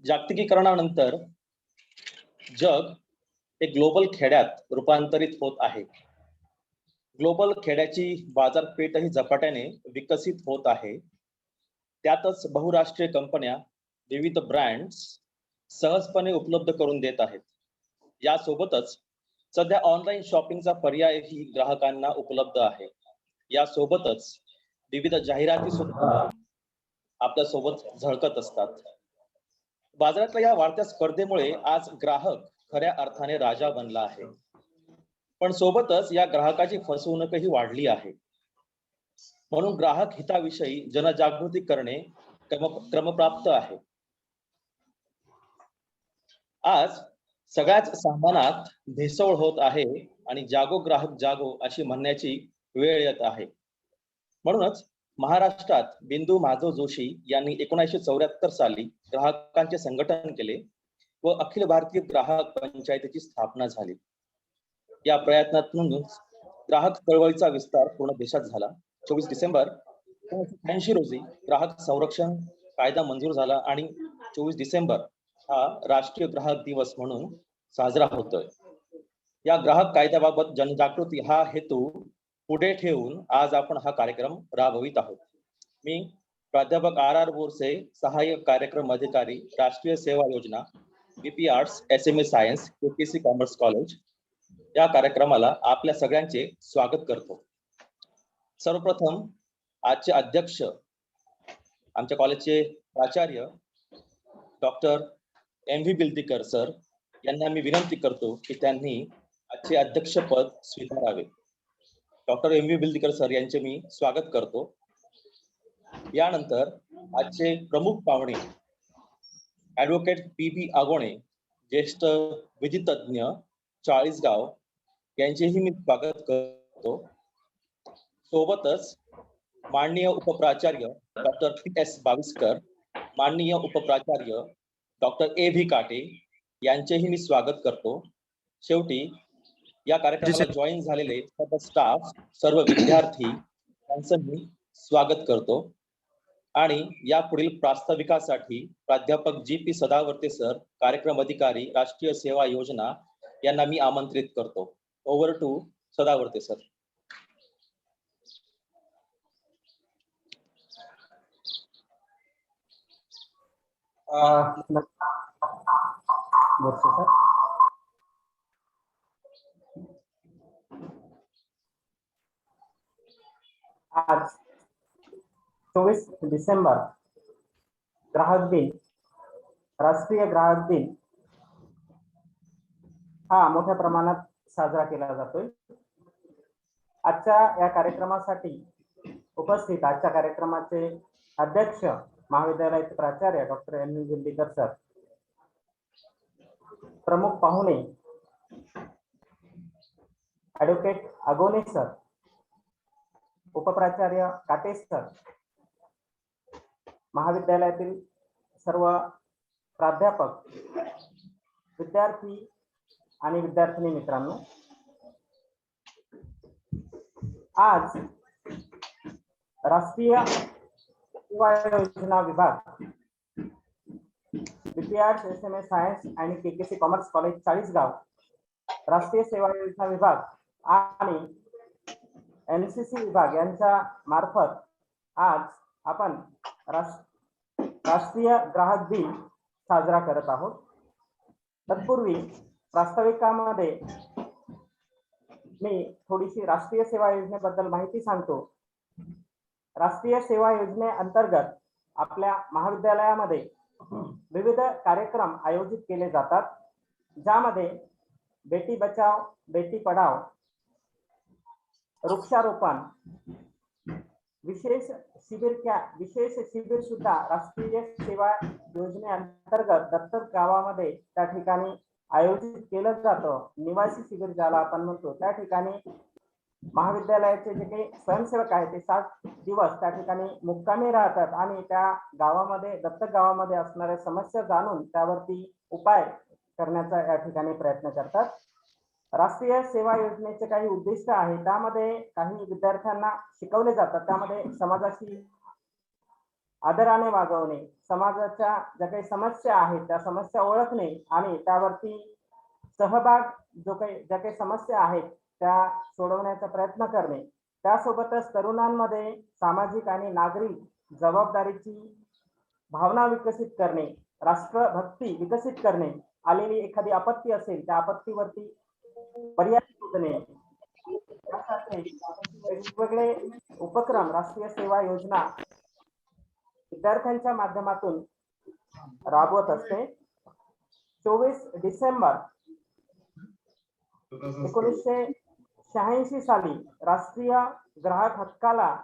जागतिकीकरणानंतर जग एक ग्लोबल खेड्यात रूपांतरित होत आहे. ग्लोबल खेड्याची बाजारपेठही झपाट्याने विकसित होत आहे. त्यातच बहुराष्ट्रीय कंपन्या विविध ब्रँड्स सहजपणे उपलब्ध करून देत आहेत. यासोबतच सध्या ऑनलाईन शॉपिंगचा पर्यायही ग्राहकांना उपलब्ध आहे. यासोबतच विविध जाहिराती सुद्धा आपल्या सोबत झळकत असतात. बाजारातल्या या वाढत्या स्पर्धेमुळे आज ग्राहक खऱ्या अर्थाने राजा बनला आहे. पण सोबतच या ग्राहकाची फसवणूकही वाढली आहे. म्हणून ग्राहक हिताविषयी जनजागृती करणे क्रमप्राप्त आहे. आज सगळ्याच सामानात भेसळ होत आहे आणि जागो ग्राहक जागो अशी म्हणण्याची वेळ येत आहे. म्हणूनच महाराष्ट्रात बिंदू माधव जोशी यांनी 1974 साली ग्राहकांचे संघटन केले व अखिल भारतीय ग्राहक पंचायतीची स्थापना झाली. या प्रयत्नातून ग्राहक चळवळीचा विस्तार पूर्ण देशात झाला. 24 डिसेंबर 1980 रोजी ग्राहक संरक्षण कायदा मंजूर झाला आणि 24 डिसेंबर हा राष्ट्रीय ग्राहक दिवस म्हणून साजरा होतोय. या ग्राहक कायद्याबाबत जनजागृती हा हेतू पुढे ठेवून आज आपण हा कार्यक्रम राबवित आहोत. मी प्राध्यापक RR बोरसे, सहाय्यक कार्यक्रम अधिकारी, राष्ट्रीय सेवा योजना, BP arts, SMA science, KPC commerce college या कार्यक्रमाला आपल्या सगळ्यांचे स्वागत करतो. सर्वप्रथम आजचे अध्यक्ष आमच्या कॉलेजचे प्राचार्य डॉक्टर MV बिल्दीकर सर यांना मी विनंती करतो की त्यांनी आजचे अध्यक्षपद स्वीकारावे. डॉक्टर MV बिल्दीकर सर यांचे मी स्वागत करतो. यानंतर आजचे प्रमुख पाहुणे ॲडव्होकेट PB आगोणे, ज्येष्ठ विधितज्ञ, चाळीसगाव यांचेही मी स्वागत करतो. सोबतच माननीय उपप्राचार्य डॉक्टर PS बाविस्कर, माननीय उपप्राचार्य डॉक्टर AV काटे यांचेही मी स्वागत करतो. शेवटी या कार्यक्रमाला जॉईन झालेले सर्व स्टाफ, सर्व विद्यार्थी यांचं मी स्वागत करतो. आणि या पुढील प्रास्ताविकासाठी प्राध्यापक GP सदावर्ते सर, कार्यक्रम अधिकारी, राष्ट्रीय सेवा योजना यांना मी आमंत्रित करतो. Over to Sadavarte sir. आज 24 डिसेंबर ग्राहक दिन, राष्ट्रीय ग्राहक दिन हा मोठ्या प्रमाणात साजरा केला जातोय. आजच्या या कार्यक्रमासाठी उपस्थित आजच्या कार्यक्रमाचे अध्यक्ष महाविद्यालयाचे प्राचार्य डॉक्टर MV बिल्दीकर सर, प्रमुख पाहुणे ॲडव्होकेट आगोणे सर, उपप्राचार्य काटे सर, महाविद्यालयातील सर्व प्राध्यापक, विद्यार्थी आणि विद्यार्थिनी मित्रांनो, आज राष्ट्रीय सेवा योजना विभाग, BP आर्ट्स, SMA सायन्स आणि KPC कॉमर्स कॉलेज चाळीसगाव, राष्ट्रीय सेवा योजना विभाग आणि NCC विभाग यांच्या मार्फत आज आपण राष्ट्रीय ग्राहक दिन साजरा करत आहोत. तत्पूर्वी प्रास्ताविकामध्ये मी थोडीशी राष्ट्रीय सेवा योजनेबद्दल माहिती सांगतो. राष्ट्रीय सेवा योजनेअंतर्गत आपल्या महाविद्यालयामध्ये विविध कार्यक्रम आयोजित केले जातात, ज्यामध्ये बेटी बचाव बेटी पढाव, वृक्षारोपण, विशेष शिबिर सुद्धा राष्ट्रीय सेवा योजनेअंतर्गत दत्तक गावामध्ये त्या ठिकाणी आयोजित केलं जातं. निवासी शिबिर ज्याला आपण म्हणतो, त्या ठिकाणी महाविद्यालयाचे जे काही स्वयंसेवक आहेत ते 7 दिवस त्या ठिकाणी मुक्कामी राहतात आणि त्या गावामध्ये, दत्तक गावामध्ये असणाऱ्या समस्या जाणून त्यावरती उपाय करण्याचा या ठिकाणी प्रयत्न करतात. राष्ट्रीय सेवा योजनेचे काही उद्दिष्ट आहे, त्यामध्ये काही विद्यार्थ्यांना शिकवले जातात. त्यामध्ये समाजाशी आदराने वागवणे, समाजाच्या ज्या काही समस्या आहेत त्या समस्या ओळखणे आणि त्यावरती सहभाग ज्या काही समस्या आहेत त्या सोडवण्याचा प्रयत्न करणे, त्यासोबतच तरुणांमध्ये सामाजिक आणि नागरिक जबाबदारीची भावना विकसित करणे, राष्ट्रभक्ती विकसित करणे, आलेली एखादी आपत्ती असेल त्या आपत्तीवरती पर्याय शोधणे, यासारखे वेगवेगळे उपक्रम राष्ट्रीय सेवा योजना विद्यार्थ्यांच्या माध्यमातून राबवत असते. 24 डिसेंबर 1986 साली राष्ट्रीय ग्राहक हक्काला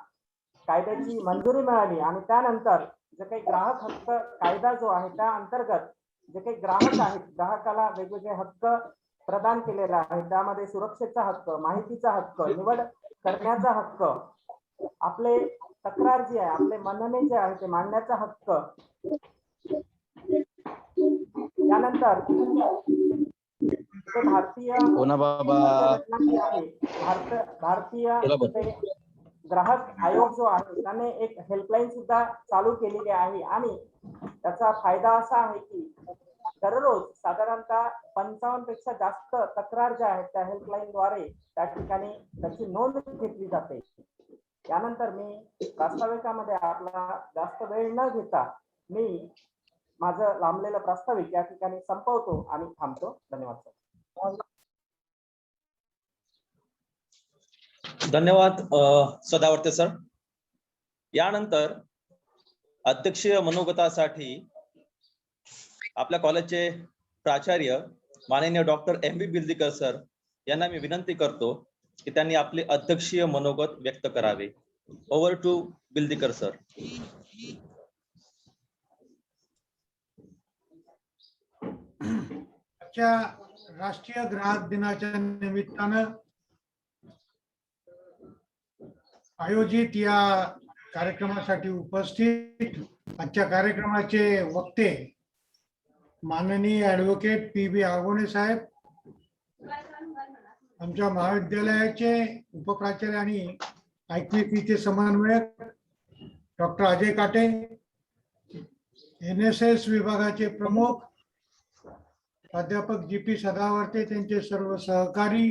कायद्याची मंजुरी मिळाली आणि त्यानंतर जे काही ग्राहक हक्क कायदा जो आहे त्या अंतर्गत जे काही ग्राहक आहेत ग्राहकाला वेगवेगळे हक्क प्रदान केलेला आहे. त्यामध्ये सुरक्षेचा हक्क, माहितीचा हक्क, निवड करण्याचा हक्क, आपले तक्रार जी आहे, आपले म्हणणे जे आहे ते मांडण्याचा हक्क, त्यानंतर भारतीय घटना जी आहे भारतीय ग्राहक आयोग जो आहे त्याने एक हेल्पलाईन सुद्धा चालू केलेली आहे आणि त्याचा फायदा असा आहे की दररोज साधारणतः 55 पेक्षा जास्त तक्रार ज्या आहेत त्या हेल्पलाईनद्वारे त्या ठिकाणी त्याची नोंद घेतली जाते. त्यानंतर मी प्रास्ताविकामध्ये आपला जास्त वेळ न घेता मी माझं लांबलेलं प्रास्ताविक या ठिकाणी संपवतो आणि थांबतो. धन्यवाद. धन्यवाद सदावर्ते सर. यानंतर अध्यक्षीय मनोगतासाठी आपल्या कॉलेजचे प्राचार्य माननीय डॉक्टर M.V. बिल्दीकर सर यांना मी विनंती करतो की त्यांनी आपले अध्यक्षीय मनोगत व्यक्त करावे. Over to Bildikar sir. आजच्या राष्ट्रीय ग्राहक दिनाच्या निमित्तानं आयोजित या कार्यक्रमासाठी उपस्थित आजच्या कार्यक्रमाचे वक्ते माननीय ॲडव्होकेट P.B. आगोणे साहेब, आमच्या महाविद्यालयाचे उपप्राचार्य आणि IQAC समन्वयक डॉक्टर अजय काटे, NSS विभागाचे प्रमुख प्राध्यापक G.P. सदावर्ते, त्यांचे सर्व सहकारी,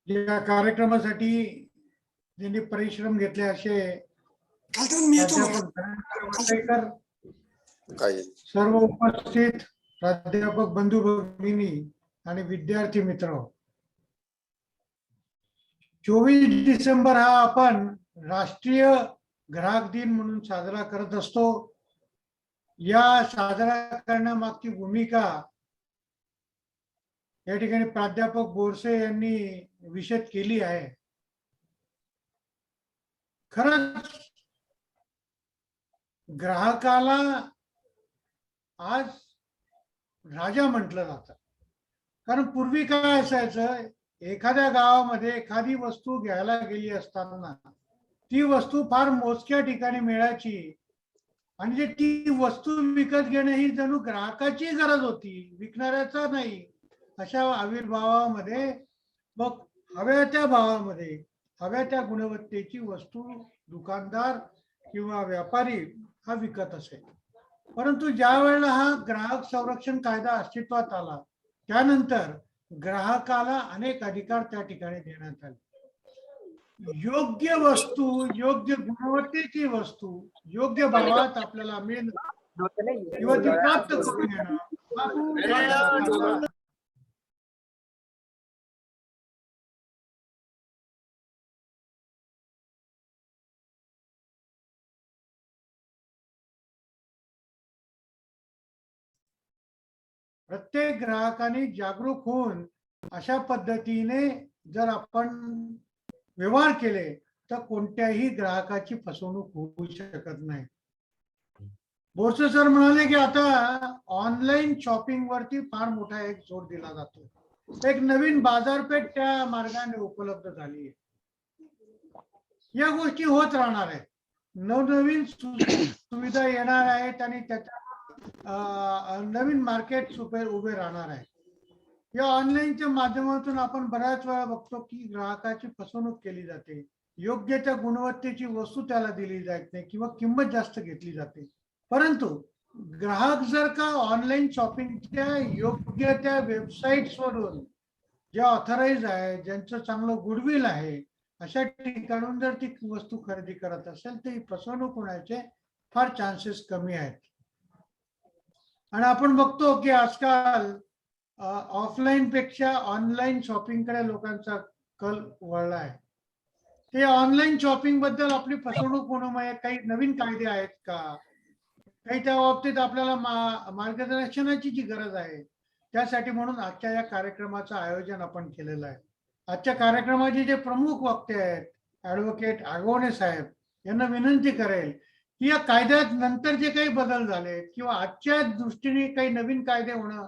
या कार्यक्रमासाठी ज्यांनी परिश्रम घेतले असे प्राध्यापक वसईकर, सर्व उपस्थित प्राध्यापक बंधू भगिनी आणि विद्यार्थी मित्र. 24 डिसेंबर हा आपण राष्ट्रीय ग्राहक दिन म्हणून साजरा करत असतो. या साजरा करण्यामागची भूमिका या ठिकाणी प्राध्यापक बोरसे यांनी विशद केली आहे. खरंच ग्राहकाला आज राजा म्हटलं जातं. कारण पूर्वी काय असायचं, एखाद्या गावामध्ये एखादी वस्तू घ्यायला गेली असताना ती वस्तू फार मोजक्या ठिकाणी मिळायची आणि जे ती वस्तू विकत घेणे ही जणू ग्राहकाची गरज होती, विकणाऱ्याचा नाही. अशा आविर्भावामध्ये मग हव्या त्या भावामध्ये हव्या त्या गुणवत्तेची वस्तू दुकानदार किंवा व्यापारी हा विकत असे. परंतु ज्या वेळेला हा ग्राहक संरक्षण कायदा अस्तित्वात आला त्यानंतर ग्राहकाला अनेक अधिकार त्या ठिकाणी देण्यात आले. योग्य वस्तू, योग्य गुणवत्तेची वस्तू योग्य भावात आपल्याला मिळणं किंवा ती प्राप्त करून घेणं प्रत्येक ग्राहकाने जागरूक होऊन अशा पद्धतीने जर आपण व्यवहार केले तर कोणत्याही ग्राहकाची फसवणूक होऊ शकत नाही. बोरसे सर म्हणाले की आता ऑनलाईन शॉपिंग वरती फार मोठा एक जोर दिला जातो. एक नवीन बाजारपेठ त्या मार्गाने उपलब्ध झाली आहे. या गोष्टी होत राहणार आहेत. नवनवीन सुविधा येणार आहेत आणि त्याच्या नवीन मार्केट उभे राहणार आहे. या ऑनलाईनच्या माध्यमातून आपण बऱ्याच वेळा बघतो की ग्राहकाची फसवणूक केली जाते. योग्य त्या गुणवत्तेची वस्तू त्याला दिली जात नाही किंवा किंमत जास्त घेतली जाते. परंतु ग्राहक जर का ऑनलाईन शॉपिंगच्या योग्य त्या वेबसाईट्सवरून जे ऑथराईज आहे, ज्यांचं चांगलं गुडविल आहे, अशा ठिकाणून जर ती वस्तू खरेदी करत असेल तर ही फसवणूक होण्याचे फार चान्सेस कमी आहेत. आणि आपण बघतो की आजकाल ऑफलाईन पेक्षा ऑनलाईन शॉपिंगकडे लोकांचा कल वळला आहे. ते ऑनलाईन शॉपिंग बद्दल आपली फसवणूक होणं म्हणजे काही नवीन कायदे आहेत का, काही त्या बाबतीत आपल्याला मार्गदर्शनाची जी गरज आहे, त्यासाठी म्हणून आजच्या या कार्यक्रमाचं आयोजन आपण केलेलं आहे. आजच्या कार्यक्रमाचे जे प्रमुख वक्ते आहेत, ऍडव्होकेट आगवणे साहेब, यांना विनंती करेल की या कायद्यात नंतर जे काही बदल झाले किंवा आजच्या दृष्टीने काही नवीन कायदे होणं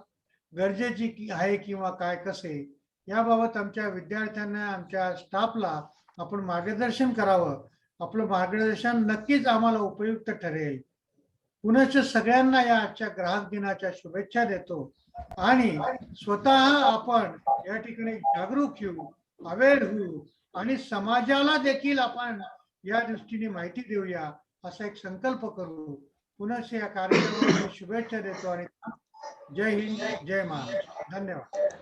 गरजेची आहे किंवा काय कसे, याबाबत आमच्या विद्यार्थ्यांना, आमच्या स्टाफला आपण मार्गदर्शन करावं. आपलं मार्गदर्शन नक्कीच आम्हाला उपयुक्त ठरेल. पुनश्च सगळ्यांना या आजच्या ग्राहक दिनाच्या शुभेच्छा देतो आणि स्वतः आपण या ठिकाणी जागरूक होऊ, अवेअर होऊ आणि समाजाला देखील आपण या दृष्टीने माहिती देऊया, असा एक संकल्प करू. पुनश्च या कार्यक्रमाला शुभेच्छा देतो आणि जय हिंद, जय महाराष्ट्र. धन्यवाद.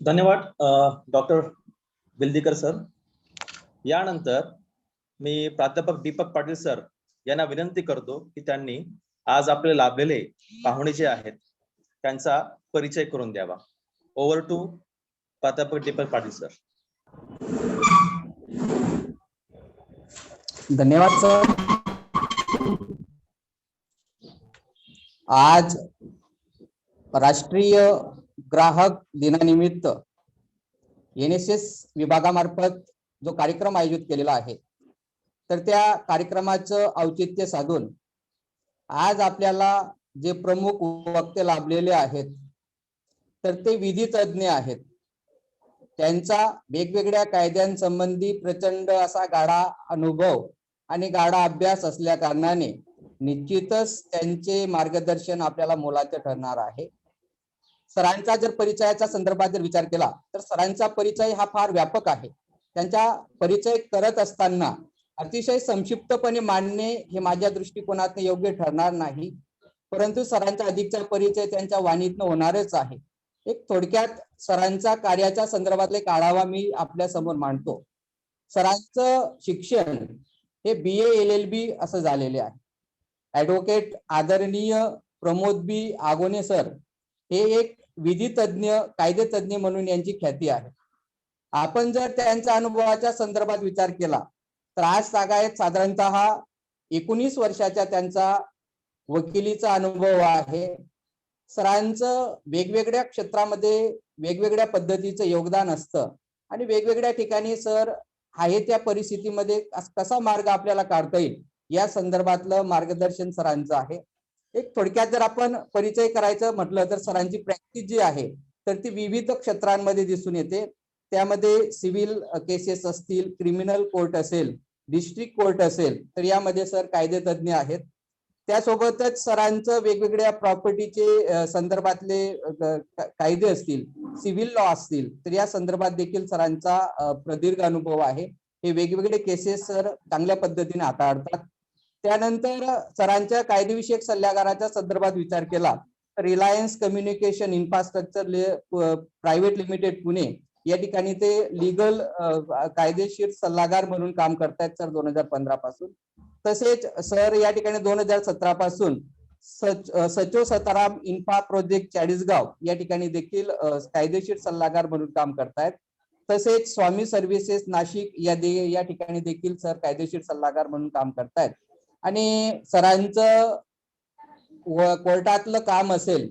धन्यवाद डॉक्टर बिल्दीकर सर. यानंतर मी प्राध्यापक दीपक पाटील सर यांना विनंती करतो की त्यांनी आज आपले लाभलेले पाहुणे जे आहेत त्यांचा परिचय करून द्यावा. ओव्हर टू प्राध्यापक दीपक पाटील सर. धन्यवाद सर. आज राष्ट्रीय ग्राहक दिनानिमित्त NSS विभागामार्फत जो कार्यक्रम आयोजित केलेला आहे, तर त्या कार्यक्रमाचं औचित्य साधून आज आपल्याला जे प्रमुख वक्ते लाभलेले आहेत तर ते विधी तज्ञ आहेत. त्यांचा वेगवेगळ्या कायद्यांसंबंधी प्रचंड असा गाढा अनुभव आणि गाढा अभ्यास असल्या कारणाने निश्चितच त्यांचे मार्गदर्शन आपल्याला मोलाचे ठरणार आहे. सरांचा जर परिचयाच्या संदर्भात जर विचार केला तर सरांचा परिचय हा फार व्यापक आहे. त्यांचा परिचय करत असताना अतिशय संक्षिप्तपणे मांडणे हे माझ्या दृष्टिकोनातून योग्य ठरणार नाही, परंतु सरांचा अधिकचा परिचय त्यांच्या वाणीतनं होणारच आहे. एक थोडक्यात सरांचा कार्याच्या संदर्भातले आढावा मी आपल्या समोर मांडतो. सरांचं शिक्षण हे BA LLB असं झालेले आहे. ऍडव्होकेट आदरणीय प्रमोद बी आगोने सर हे एक विधी तज्ञ, कायदे तज्ञ म्हणून यांची ख्याती आहे. आपण जर त्यांच्या अनुभवाच्या संदर्भात विचार केला तर आज साधारणतः 19 वर्षाचा त्यांचा वकिलीचा अनुभव आहे. सरांचं वेगवेगळ्या क्षेत्रामध्ये वेगवेगळ्या पद्धतीचं योगदान असतं आणि वेगवेगळ्या ठिकाणी सर आहे त्या परिस्थितीमध्ये कसा मार्ग आपल्याला काढता येईल या संदर्भातलं मार्गदर्शन सरांचं आहे. एक थोडक्यात जर आपण परिचय करायचं म्हटलं तर सरांची प्रॅक्टिस जी आहे तर ती विविध क्षेत्रांमध्ये दिसून येते. त्यामध्ये सिव्हिल केसेस असतील, क्रिमिनल कोर्ट असेल, डिस्ट्रिक्ट कोर्ट असेल, तर यामध्ये सर कायदे तज्ञ आहेत. त्यासोबतच सरांचं वेगवेगळ्या प्रॉपर्टीचे संदर्भातले कायदे असतील, सिव्हिल लॉ असतील, तर या संदर्भात देखील सरांचा प्रदीर्घ अनुभव आहे. हे वेगवेगळे केसेस सर चांगल्या पद्धतीने हाताळतात. त्यानंतर सरांच्या कायदेविषयक सल्लागाराच्या संदर्भात विचार केला तर Reliance communication infrastructure private limited Pune या ठिकाणी ते लीगल कायदेशीर सल्लागार म्हणून काम करतायत सर 2015 पासून. तसेच सर या ठिकाणी 2017 पासून सचो सताराम इन्फा प्रोजेक्ट चाळीसगाव या ठिकाणी देखील कायदेशीर सल्लागार म्हणून काम करतायत. तसेच स्वामी सर्व्हिसेस नाशिक या ठिकाणी देखील सर कायदेशीर सल्लागार म्हणून काम करतायत. आणि सरांचं कोर्टातलं काम असेल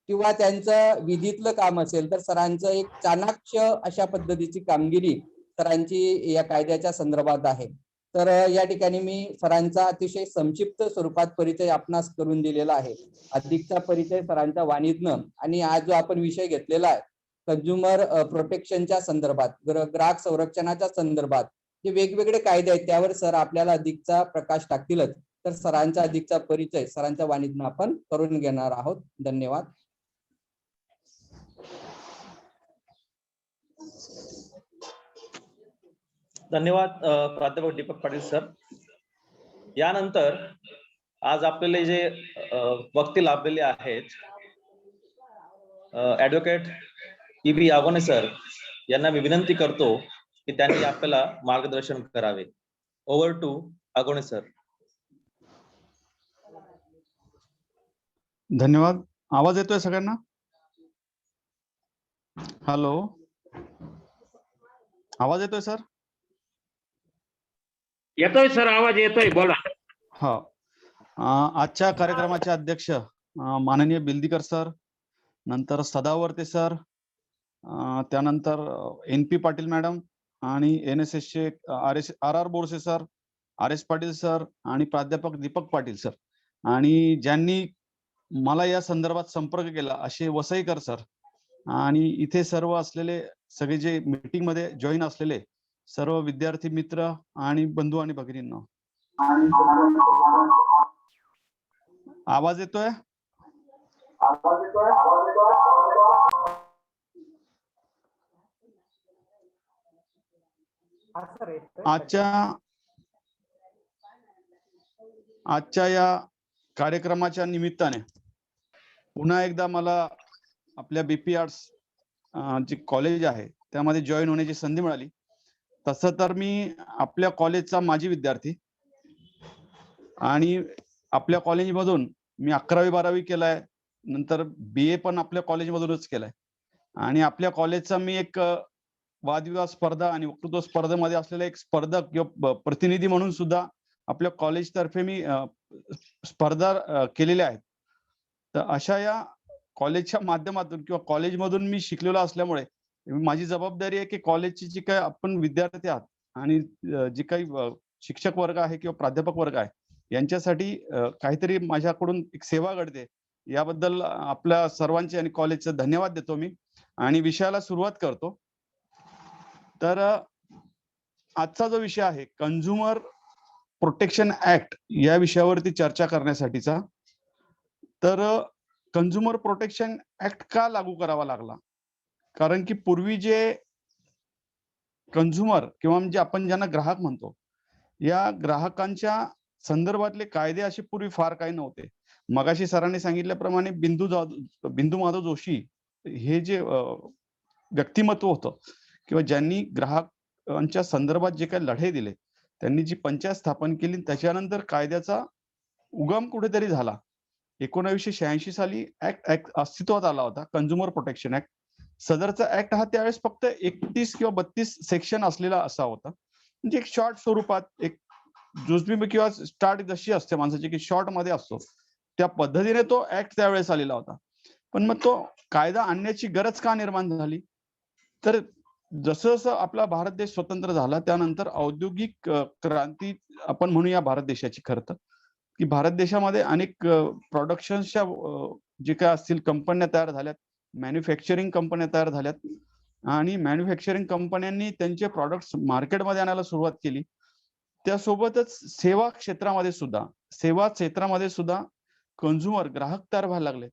किंवा त्यांचं विधीतलं काम असेल तर सरांचं एक चाणाक्ष अशा पद्धतीची कामगिरी सरांची या कायद्याच्या संदर्भात आहे. तर या ठिकाणी मी सरांचा अतिशय संक्षिप्त स्वरूपात परिचय आपणास करून दिलेला आहे. अधिकचा परिचय सरांच्या वाणीतनं आणि आज जो आपण विषय घेतलेला आहे कंझ्युमर प्रोटेक्शनच्या संदर्भात, ग्राहक संरक्षणाच्या संदर्भात जे वेगवेगळे कायदे आहेत त्यावर सर आपल्याला अधिकचा प्रकाश टाकतीलच. तर सरांचा अधिकचा परिचय सरांच्या वाणीतनं आपण करून घेणार आहोत. धन्यवाद. धन्यवाद प्राध्यापक दीपक पाटील सर. यानंतर आज आपल्याला जे वक्ते लाभलेले आहेत ऍडव्होकेट E.B. आगोने सर यांना मी विनंती करतो की त्यांनी आपल्याला मार्गदर्शन करावे. Over to Agone sir. धन्यवाद. आवाज येतोय सगळ्यांना? हॅलो, आवाज येतोय सर? येतोय सर, आवाज येतोय, बोला. हा. आजच्या कार्यक्रमाचे अध्यक्ष माननीय बिल्दीकर सर, नंतर सदावर्ते सर, त्यानंतर NP पाटील मॅडम आणि NSS चे RR Borse sir, RS Patil sir आणि प्राध्यापक दीपक पाटील सर, आणि ज्यांनी मला या संदर्भात संपर्क केला असे वसईकर सर, आणि इथे सर्व असलेले सगळे जे मीटिंग मध्ये जॉईन असलेले सर्व विद्यार्थी मित्र आणि बंधू आणि भगिनींनो, आवाज येतोय? आजच्या या कार्यक्रमाच्या निमित्ताने पुन्हा एकदा मला आपल्या BP आर्ट्स जे कॉलेज आहे त्यामध्ये जॉईन होण्याची संधी मिळाली. तसं तर मी आपल्या कॉलेजचा माजी विद्यार्थी आणि आपल्या कॉलेजमधून मी 11वी-12वी केलाय, नंतर BA पण आपल्या कॉलेजमधूनच केलाय, आणि आपल्या कॉलेजचा मी एक वादविवाद स्पर्धा आणि वक्तृत्व स्पर्धेमध्ये असलेला एक स्पर्धक किंवा प्रतिनिधी म्हणून सुद्धा आपल्या कॉलेज तर्फे मी स्पर्धा केलेल्या आहेत. तर अशा या कॉलेजच्या माध्यमातून किंवा कॉलेजमधून मी शिकलेलो असल्यामुळे माझी जबाबदारी आहे की कॉलेजची जी काही आपण विद्यार्थी आहात आणि जे काही शिक्षक वर्ग आहे किंवा प्राध्यापक वर्ग आहे यांच्यासाठी काहीतरी माझ्याकडून एक सेवा घडते, याबद्दल आपल्या सर्वांचे आणि कॉलेजचे धन्यवाद देतो मी, आणि विषयाला सुरुवात करतो. तर आजचा जो विषय आहे कंझ्युमर प्रोटेक्शन ऍक्ट या विषयावरती चर्चा करण्यासाठीचा. तर कंझ्युमर प्रोटेक्शन ऍक्ट का लागू करावा लागला? कारण की पूर्वी जे कंझ्युमर किंवा म्हणजे आपण ज्यांना ग्राहक म्हणतो, या ग्राहकांच्या संदर्भातले कायदे असे पूर्वी फार काही नव्हते. मगाशी सरांनी सांगितल्याप्रमाणे बिंदू माधव जोशी हे जे व्यक्तिमत्व होतं किंवा ज्यांनी ग्राहकांच्या संदर्भात जे काही लढे दिले, त्यांनी जी पंचायत स्थापन केली, त्याच्यानंतर कायद्याचा उगम कुठेतरी झाला. 1986 साली ऍक्ट अस्तित्वात आला होता, कंझ्युमर प्रोटेक्शन ऍक्ट. सदरचा ऍक्ट हा त्यावेळेस फक्त 31 किंवा 32 सेक्शन असलेला असा होता, म्हणजे एक शॉर्ट स्वरूपात, एक जुजबी किंवा स्टार्ट जशी असते माणसाची की शॉर्ट मध्ये असतो, त्या पद्धतीने तो ऍक्ट त्यावेळेस आलेला होता. पण मग तो कायदा आणण्याची गरज का निर्माण झाली? तर जसं जसं आपला भारत देश स्वतंत्र झाला त्यानंतर औद्योगिक क्रांती आपण म्हणूया भारत देशाची, खरं तर की भारत देशामध्ये अनेक प्रोडक्शनच्या जे काय असतील कंपन्या तयार झाल्यात, मॅन्युफॅक्चरिंग कंपन्या तयार झाल्यात, आणि मॅन्युफॅक्चरिंग कंपन्यांनी त्यांचे प्रॉडक्ट्स मार्केटमध्ये आणायला सुरुवात केली. त्यासोबतच सेवा क्षेत्रामध्ये सुद्धा कंझ्युमर ग्राहक तयार व्हायला लागले.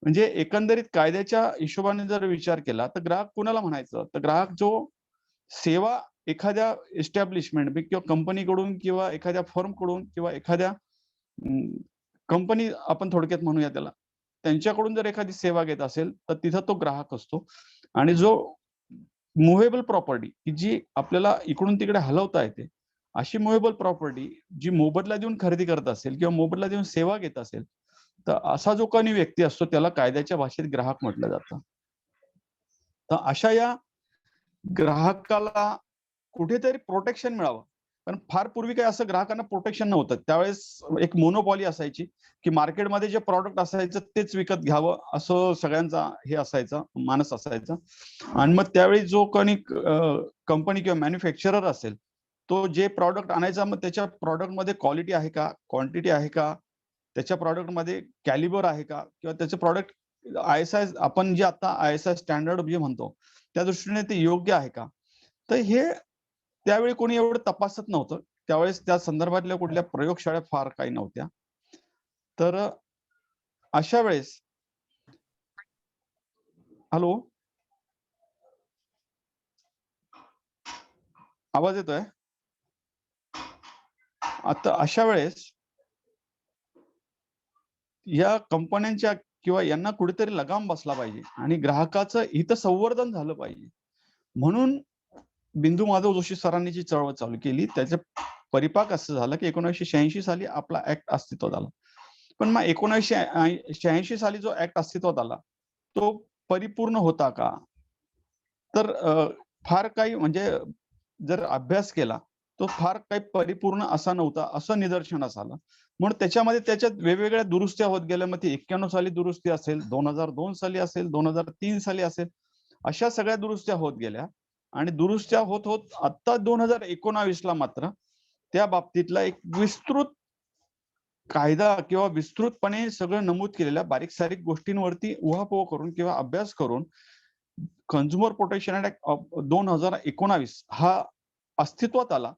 म्हणजे एकंदरीत कायद्याच्या हिशोबाने जर विचार केला तर ग्राहक कुणाला म्हणायचं? तर ग्राहक जो सेवा एखाद्या एस्टॅब्लिशमेंट किंवा कंपनीकडून किंवा एखाद्या फर्मकडून किंवा एखाद्या कंपनी आपण थोडक्यात म्हणूया त्याला, त्यांच्याकडून जर एखादी सेवा घेत असेल तर तिथं तो ग्राहक असतो. आणि जो मुव्हेबल प्रॉपर्टी की जी आपल्याला इकडून तिकडे हलवता येते, अशी मुव्हेबल प्रॉपर्टी जी मोबदला देऊन खरेदी करत असेल किंवा मोबदला देऊन सेवा घेत असेल, तर असा जो कोणी व्यक्ती असतो त्याला कायद्याच्या भाषेत ग्राहक म्हटलं जातं. तर अशा या ग्राहकाला कुठेतरी प्रोटेक्शन मिळावं. पण फार पूर्वी काही असं ग्राहकांना प्रोटेक्शन नव्हतं. त्यावेळेस एक मोनोपॉली असायची की मार्केटमध्ये जे प्रॉडक्ट असायचं तेच विकत घ्यावं, असं सगळ्यांचा हे असायचा, मानस असायचा. आणि मग त्यावेळी जो कोणी कंपनी किंवा मॅन्युफॅक्चरर असेल, तो जे प्रॉडक्ट आणायचा, मग त्याच्या प्रॉडक्टमध्ये क्वालिटी आहे का, क्वांटिटी आहे का, त्याच्या प्रॉडक्टमध्ये कॅलिबर आहे का, किंवा त्याचे प्रॉडक्ट ISI आपण जे आता ISI स्टँडर्ड जे म्हणतो त्या दृष्टीने ते योग्य आहे का. तर हे त्यावेळी कोणी एवढं तपासत नव्हतं. त्यावेळेस त्या संदर्भातल्या कुठल्या प्रयोगशाळा फार काही नव्हत्या. तर अशा वेळेस हॅलो, आवाज येतोय? आता अशा वेळेस या कंपन्यांच्या किंवा यांना कुठेतरी लगाम बसला पाहिजे आणि ग्राहकाचं हितसंवर्धन झालं पाहिजे. म्हणून बिंदू माधव जोशी सरांनी जी चळवळ चालू केली त्याचे परिपाक असं झालं की 1986 साली आपला ऍक्ट अस्तित्वात आला. पण मग 1986 साली जो ऍक्ट अस्तित्वात आला तो परिपूर्ण होता का? तर फार काही म्हणजे जर अभ्यास केला तो फार काही परिपूर्ण असा नव्हता असं निदर्शनास आलं. म्हणून त्याच्यात वेगवेगळ्या दुरुस्त्या होत गेल्या. मग ती 91 साली दुरुस्ती असेल, 2002 साली असेल, 2003 साली असेल, अशा सगळ्या दुरुस्त्या होत गेल्या आणि दुरुस्त्या होत होत आता 2019 ला मात्र त्या बाबतीतला एक विस्तृत कायदा किंवा विस्तृतपणे सगळं नमूद केलेल्या बारीक सारीक गोष्टींवरती उहापोह करून किंवा अभ्यास करून कन्झ्युमर प्रोटेक्शन ऍक्ट 2019 हा अस्तित्वात आला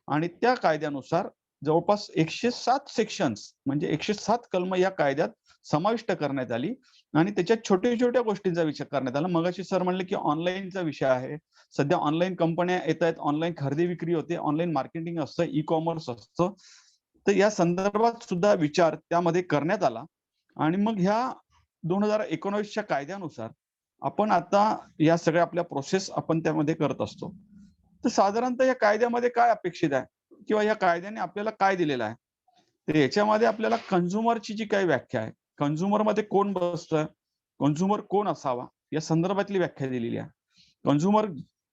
आणि त्या कायद्यानुसार जवळपास 107 सेक्शन्स म्हणजे 107 कलम या कायद्यात समाविष्ट करण्यात आली आणि त्याच्यात छोट्या छोट्या गोष्टींचा विचार करण्यात आला. मगाशी सर म्हणले की ऑनलाईनचा विषय आहे. सध्या ऑनलाईन कंपन्या येत आहेत, ऑनलाईन खरेदी विक्री होते, ऑनलाईन मार्केटिंग असतं, ई कॉमर्स असतं. तर या संदर्भात सुद्धा विचार त्यामध्ये करण्यात आला आणि मग ह्या 2019च्या कायद्यानुसार आपण आता या सगळ्या आपल्या प्रोसेस आपण त्यामध्ये करत असतो. तर साधारणतः या कायद्यामध्ये काय अपेक्षित आहे किंवा या कायद्याने आपल्याला काय दिलेलं आहे, तर याच्यामध्ये आपल्याला कन्झ्युमरची जी काही व्याख्या आहे, कन्झ्युमर मध्ये कोण बसतोय, कन्झ्युमर कोण असावा या संदर्भातली व्याख्या दिलेली आहे. कन्झ्युमर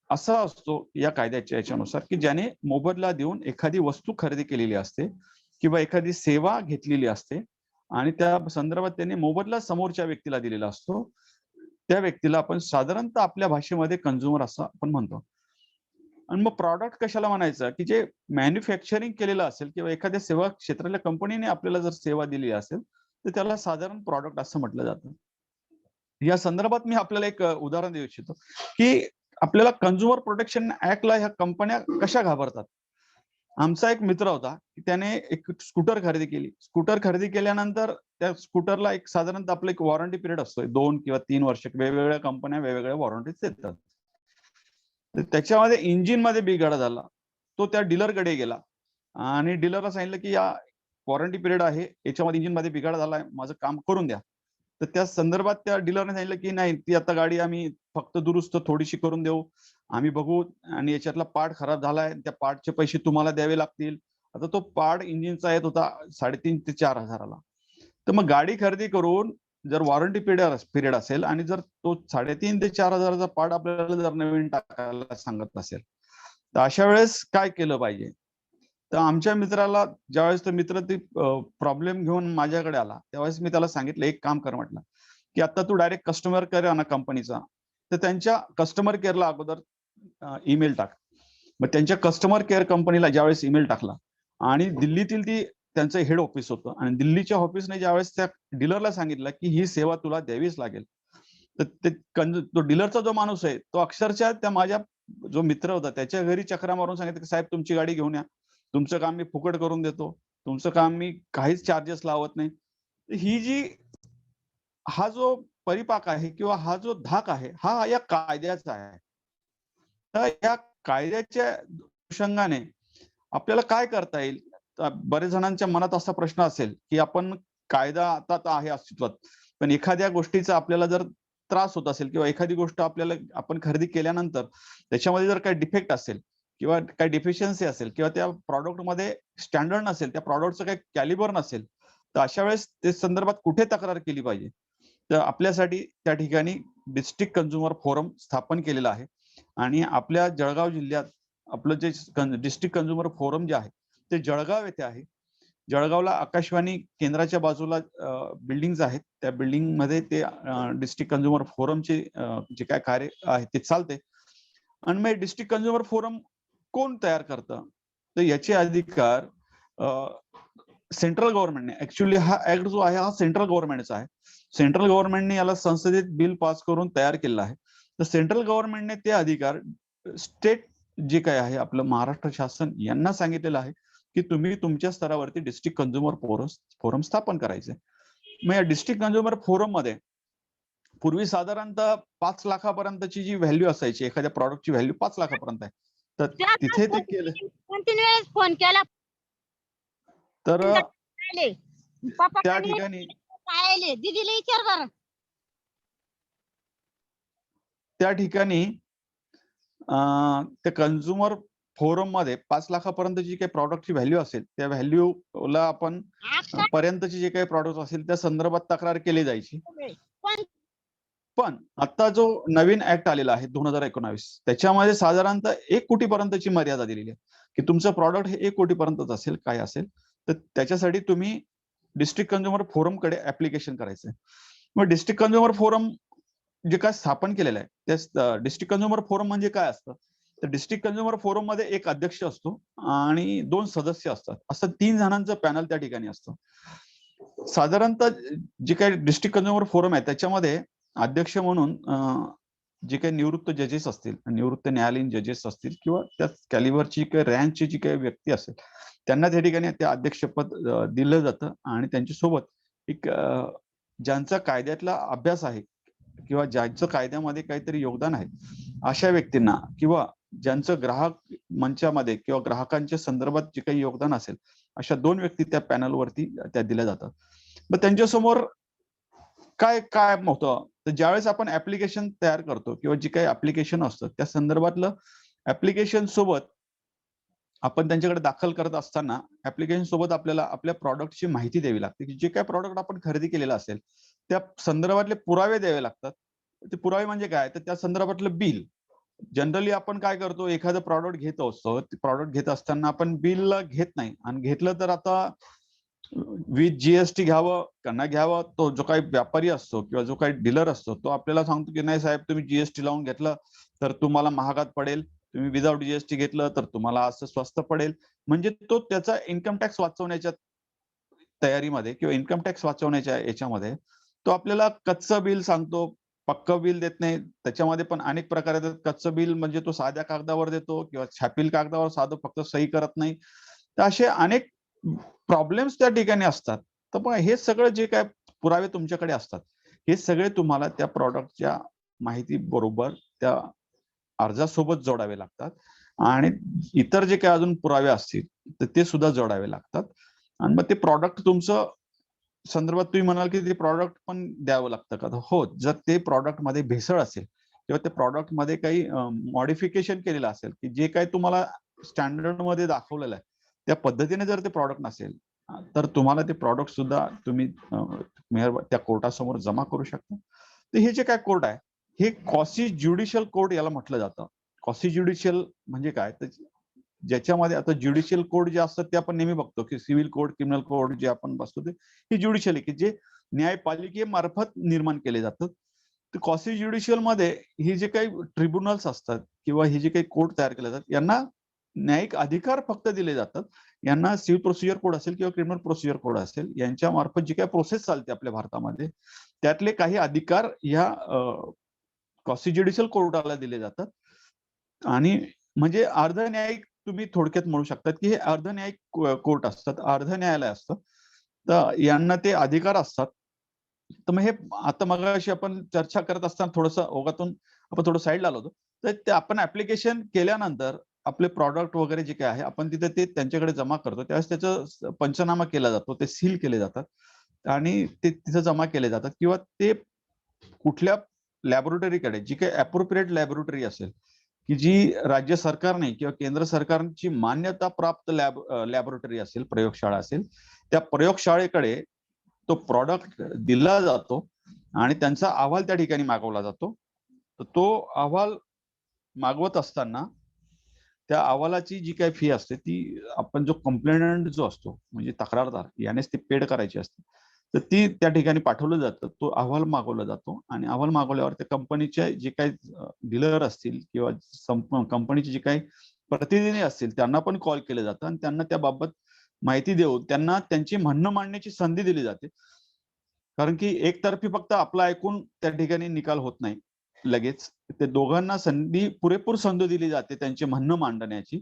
असा असतो या कायद्याच्या याच्यानुसार की ज्याने मोबदला देऊन एखादी वस्तू खरेदी केलेली असते किंवा एखादी सेवा घेतलेली असते आणि त्या संदर्भात त्याने मोबदला समोरच्या व्यक्तीला दिलेला असतो. त्या व्यक्तीला आपण साधारणतः आपल्या भाषेमध्ये कन्झ्युमर असं आपण म्हणतो. आणि मग प्रॉडक्ट कशाला म्हणायचं की जे मॅन्युफॅक्चरिंग केलेलं असेल किंवा एखाद्या सेवा क्षेत्रातल्या कंपनीने आपल्याला जर सेवा दिली असेल तर त्याला साधारण प्रॉडक्ट असं म्हटलं जातं. या संदर्भात मी आपल्याला एक उदाहरण देऊ इच्छितो की आपल्याला कन्झ्युमर प्रोटेक्शन ऍक्टला ह्या कंपन्या कशा घाबरतात. आमचा एक मित्र होता की त्याने एक स्कूटर खरेदी केली. स्कूटर खरेदी केल्यानंतर त्या स्कूटरला एक साधारणतः आपलं एक वॉरंटी पिरियड असतोय 2 किंवा 3 वर्ष. वेगवेगळ्या कंपन्या वेगवेगळ्या वॉरंटीज देतात. तर त्याच्यामध्ये इंजिन मध्ये बिघाड झाला. तो त्या डीलरकडे गेला आणि डीलरला सांगितलं की या वॉरंटी पिरियड आहे, याच्यामध्ये इंजिन मध्ये बिघाड झालाय, माझं काम करून द्या. तर त्या संदर्भात त्या डीलरने सांगितलं की नाही, ती आता गाडी आम्ही फक्त दुरुस्त थोडीशी करून देऊ, आम्ही बघू आणि याच्यातला पार्ट खराब झालाय, त्या पार्टचे पैसे तुम्हाला द्यावे लागतील. आता तो पार्ट इंजिनचा येत होता 3,500 ते 4,000ला. तर मग गाडी खरेदी करून जर वॉरंटी पिरियड असेल आणि जर तो 3,500 ते 4,000चा पार्ट आपल्याला जर नवीन टाकायला सांगत असेल तर अशा वेळेस काय केलं पाहिजे. तर आमच्या मित्राला ज्यावेळेस तो मित्र ती प्रॉब्लेम घेऊन माझ्याकडे आला त्यावेळेस मी त्याला सांगितलं एक काम कर म्हटलं की आता तू डायरेक्ट कस्टमर केअर आहे ना कंपनीचा, तर त्यांच्या कस्टमर केअरला अगोदर ईमेल टाक. मग त्यांच्या कस्टमर केअर कंपनीला ज्यावेळेस ईमेल टाकला आणि दिल्लीतील ती त्यांचं हेड ऑफिस होतं आणि दिल्लीच्या ऑफिसने ज्यावेळेस त्या डीलरला सांगितलं की ही सेवा तुला द्यावीच लागेल, तर तो डीलरचा जो माणूस आहे तो अक्षरशः त्या माझ्या जो मित्र होता त्याच्या घरी चक्रा मारून सांगितलं की साहेब तुमची गाडी घेऊन या, तुमचं काम मी फुकट करून देतो, तुमचं काम मी काहीच चार्जेस लावत नाही. ही जी हा जो परिपाक आहे किंवा हा जो धाक आहे हा या कायद्याचा आहे. तर या कायद्याच्या अनुषंगाने आपल्याला काय करता येईल. बरेच जणांच्या मनात असा प्रश्न असेल की आपण कायदा आता आहे अस्तित्वात, पण एखाद्या गोष्टीचा आपल्याला जर त्रास होत असेल किंवा एखादी गोष्ट आपल्याला आपण खरेदी केल्यानंतर त्याच्यामध्ये जर काही डिफेक्ट असेल किंवा काही डिफिशियन्सी असेल किंवा त्या प्रॉडक्टमध्ये स्टँडर्ड नसेल, त्या प्रॉडक्टचं काही कॅलिबर नसेल, तर अशा वेळेस ते संदर्भात कुठे तक्रार केली पाहिजे. तर आपल्यासाठी त्या ठिकाणी डिस्ट्रिक्ट कन्झ्युमर फोरम स्थापन केलेला आहे आणि आपल्या जळगाव जिल्ह्यात आपलं जे डिस्ट्रिक्ट कन्झ्युमर फोरम जे आहे ते जळगाव येथे आहे. जळगावला आकाशवाणी केंद्राच्या बाजूला बिल्डिंग्स आहेत, त्या बिल्डिंग मध्ये ते डिस्ट्रिक्ट कन्झ्युमर फोरमचे जे काय कार्य आहे ते चालते. आणि मग डिस्ट्रिक्ट कन्झ्युमर फोरम कोण तयार करतं, तर याचे अधिकार सेंट्रल गव्हर्नमेंटने, ऍक्च्युअली हा ऍक्ट जो आहे हा सेंट्रल गव्हर्नमेंटचा आहे. सेंट्रल गव्हर्नमेंटने याला संसदेत बिल पास करून तयार केलं आहे. तर सेंट्रल गव्हर्नमेंटने ते अधिकार स्टेट जे काय आहे आपलं महाराष्ट्र शासन यांना सांगितलेलं आहे की तुम्ही तुमच्या स्तरावरती डिस्ट्रिक्ट कन्झ्युमर फोरम स्थापन करायचे. मग या डिस्ट्रिक्ट कन्झ्युमर फोरम मध्ये पूर्वी साधारणतः 5 लाखापर्यंतची जी व्हॅल्यू असायची, एखाद्या प्रॉडक्टची व्हॅल्यू 5 लाखापर्यंत आहे, तर तिथे ते केलं. कंटिन्युअस फोन केला तर आले. पप्पा त्या म्हणे, ठिकाणी काय आले दीदीला विचार बरं. त्या ठिकाणी त्या कन्झ्युमर फोरम मध्ये 5 लाखापर्यंत जी काही प्रॉडक्टची व्हॅल्यू असेल त्या व्हॅल्यूला आपण आता पर्यंतची जे काही प्रॉडक्ट असेल त्या संदर्भात तक्रार केली जायची. पण पण आता जो नवीन ऍक्ट आलेला आहे 2019 त्याच्यामध्ये साधारणतः 1 कोटीपर्यंतची मर्यादा दिलेली आहे की तुमचं प्रॉडक्ट हे 1 कोटीपर्यंतच असेल काय असेल तर त्याच्यासाठी तुम्ही डिस्ट्रिक्ट कन्झ्युमर फोरम कडे ऍप्लिकेशन करायचंय. मग डिस्ट्रिक्ट कन्झ्युमर फोरम जे काय स्थापन केलेलं आहे त्या डिस्ट्रिक्ट कन्झ्युमर फोरम म्हणजे काय असतं तर डिस्ट्रिक्ट कन्झ्युमर फोरम मध्ये एक अध्यक्ष असतो आणि 2 सदस्य असतात असं 3 जणांचं पॅनल त्या ठिकाणी असतं. साधारणतः जे काही डिस्ट्रिक्ट कन्झ्युमर फोरम आहे त्याच्यामध्ये अध्यक्ष म्हणून जे काही निवृत्त जजेस असतील निवृत्त न्यायालयीन जजेस असतील किंवा त्या कॅलिबरची काही रँकची जी काही व्यक्ती असेल त्यांना त्या ठिकाणी ते अध्यक्षपद दिलं जातं आणि त्यांच्यासोबत एक ज्यांचा कायद्यातला अभ्यास आहे किंवा ज्यांचं कायद्यामध्ये काहीतरी योगदान आहे अशा व्यक्तींना किंवा ज्यांचं ग्राहक मंचामध्ये किंवा ग्राहकांच्या संदर्भात जे काही योगदान असेल अशा 2 व्यक्ती त्या पॅनलवरती त्या दिल्या जातात. मग त्यांच्यासमोर काय काय होतं तर ज्यावेळेस आपण ऍप्लिकेशन तयार करतो किंवा जे काही ऍप्लिकेशन असतं त्या संदर्भातलं ऍप्लिकेशन सोबत आपण त्यांच्याकडे दाखल करत असताना ऍप्लिकेशन सोबत आपल्याला आपल्या प्रॉडक्टची माहिती द्यावी लागते की जे काही प्रॉडक्ट आपण खरेदी केलेलं असेल त्या संदर्भातले पुरावे द्यावे लागतात. ते पुरावे म्हणजे काय तर त्या संदर्भातलं बिल. जनरली आपण काय करतो एखादं प्रॉडक्ट घेत असतो प्रॉडक्ट घेत असताना आपण बिल घेत नाही आणि घेतलं तर आता विथ जीएसटी घ्यावं का न घ्यावं तो जो काही व्यापारी असतो किंवा जो काही डीलर असतो तो आपल्याला सांगतो की नाही साहेब तुम्ही जीएसटी लावून घेतलं तर तुम्हाला महागात पडेल तुम्ही विदाऊट जीएसटी घेतलं तर तुम्हाला असं स्वस्त पडेल. म्हणजे तो त्याचा इन्कम टॅक्स वाचवण्याच्या तयारीमध्ये किंवा इन्कम टॅक्स वाचवण्याच्या याच्यामध्ये तो आपल्याला कच्चं बिल सांगतो पक्कं बिल देत नाही. त्याच्यामध्ये पण अनेक प्रकार आहेत. कच्चं बिल म्हणजे तो साध्या कागदावर देतो किंवा छापील कागदावर साधं फक्त सही करत नाही. तर असे अनेक प्रॉब्लेम्स त्या ठिकाणी असतात. तर मग हे सगळं जे काय पुरावे तुमच्याकडे असतात हे सगळे तुम्हाला त्या प्रॉडक्टच्या माहिती बरोबर त्या अर्जासोबत जोडावे लागतात आणि इतर जे काही अजून पुरावे असतील तर ते सुद्धा जोडावे लागतात आणि मग ते प्रॉडक्ट तुमचं संदर्भात तुम्ही म्हणाल की ते प्रॉडक्ट पण द्यावं लागतं का हो जर ते प्रॉडक्ट मध्ये भेसळ असेल किंवा त्या प्रॉडक्ट मध्ये काही मॉडिफिकेशन केलेलं असेल की जे काही तुम्हाला स्टँडर्ड मध्ये दाखवलेलं आहे त्या पद्धतीने जर ते प्रॉडक्ट नसेल तर तुम्हाला ते प्रॉडक्ट सुद्धा तुम्ही त्या कोर्टासमोर जमा करू शकता. तर हे जे काय कोर्ट आहे हे क्वासी ज्युडिशियल कोर्ट याला म्हटलं जातं. क्वासी ज्युडिशियल म्हणजे काय तर ज्याच्यामध्ये आता ज्युडिशियल कोर्ट जे असतात ते आपण नेहमी बघतो की सिव्हिल कोर्ट क्रिमिनल कोर्ट जे आपण बसतो ते ही ज्युडिशियल आहे की जे न्यायपालिकेमार्फत निर्माण केले जातात. तर क्वासी ज्युडिशियल मध्ये ही जे काही ट्रिब्युनल्स असतात किंवा हे जे काही कोर्ट तयार केले जातात यांना न्यायिक अधिकार फक्त दिले जातात. यांना सिव्हिल प्रोसिजर कोड असेल किंवा क्रिमिनल प्रोसिजर कोड असेल यांच्या मार्फत जी काही प्रोसेस चालते आपल्या भारतामध्ये त्यातले काही अधिकार या क्वासी ज्युडिशियल कोर्टाला दिले जातात. आणि म्हणजे अर्ध न्यायिक तुम्ही थोडक्यात म्हणू शकतात की हे अर्ध न्यायिक कोर्ट असतात अर्ध न्यायालय असतं. तर यांना ते अधिकार असतात. तर मग हे आता मगाशी आपण चर्चा करत असताना थोडंसं ओघातून आपण थोडं साईडला आलो होतो. तर ते आपण ऍप्लिकेशन केल्यानंतर आपले प्रॉडक्ट वगैरे जे काय आहे आपण तिथे ते त्यांच्याकडे जमा करतो त्यावेळेस त्याचा पंचनामा केला जातो ते सील केले जातात आणि ते तिथे जमा केले जातात किंवा ते कुठल्या लॅबोरेटरीकडे जी काही अप्रोप्रिएट लॅबोरेटरी असेल की जी राज्य सरकारने किंवा केंद्र सरकारची मान्यता प्राप्त लॅबोरेटरी असेल प्रयोगशाळा असेल त्या प्रयोगशाळेकडे तो प्रॉडक्ट दिला जातो आणि त्यांचा अहवाल त्या ठिकाणी मागवला जातो. तर तो अहवाल मागवत असताना त्या अहवालाची जी काही फी असते ती आपण जो कंप्लेनंट जो असतो म्हणजे तक्रारदार यानेच ती पेड करायची असते. तर ती त्या ठिकाणी पाठवलं जातं तो अहवाल मागवला जातो आणि अहवाल मागवल्यावर त्या कंपनीचे जे काही डीलर असतील किंवा कंपनीचे जे काही प्रतिनिधी असतील त्यांना पण कॉल केलं जातं आणि त्यांना त्याबाबत माहिती देऊन त्यांना त्यांची म्हणणं मांडण्याची संधी दिली जाते. कारण की एकतर्फी फक्त आपलं ऐकून त्या ठिकाणी निकाल होत नाही लगेच. ते दोघांना पुरेपूर संधी दिली जाते त्यांचे म्हणणं मांडण्याची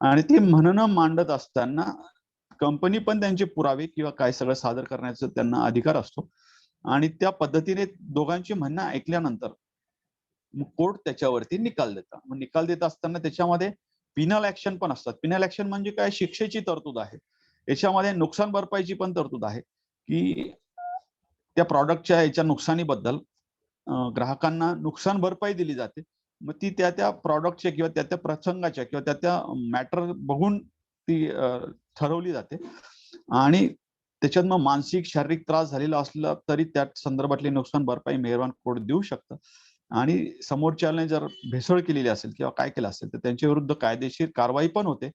आणि ते म्हणणं मांडत असताना कंपनी पण त्यांचे पुरावे किंवा काय सगळं सादर करण्याचा त्यांना अधिकार असतो आणि त्या पद्धतीने दोघांची म्हणणं ऐकल्यानंतर कोर्ट त्याच्यावरती निकाल देतात. मग निकाल देत असताना त्याच्यामध्ये पिनल ऍक्शन पण असतात. पिनल ऍक्शन म्हणजे काय शिक्षेची तरतूद आहे याच्यामध्ये नुकसान भरपाईची पण तरतूद आहे की त्या प्रॉडक्टच्या याच्या नुकसानीबद्दल ग्राहकांना नुकसान भरपाई दिली जाते. मग ती त्या प्रॉडक्टच्या किंवा त्या प्रसंगाच्या किंवा त्या मॅटर बघून ती ठरवली जाते आणि त्याच्यात मग मानसिक शारीरिक त्रास झालेला असला तरी त्या संदर्भातली नुकसान भरपाई मेहरबान कोर्ट देऊ शकतं. आणि समोरच्याने जर भेसळ केलेली असेल किंवा काय केलं असेल तर त्यांच्या विरुद्ध कायदेशीर कारवाई पण होते.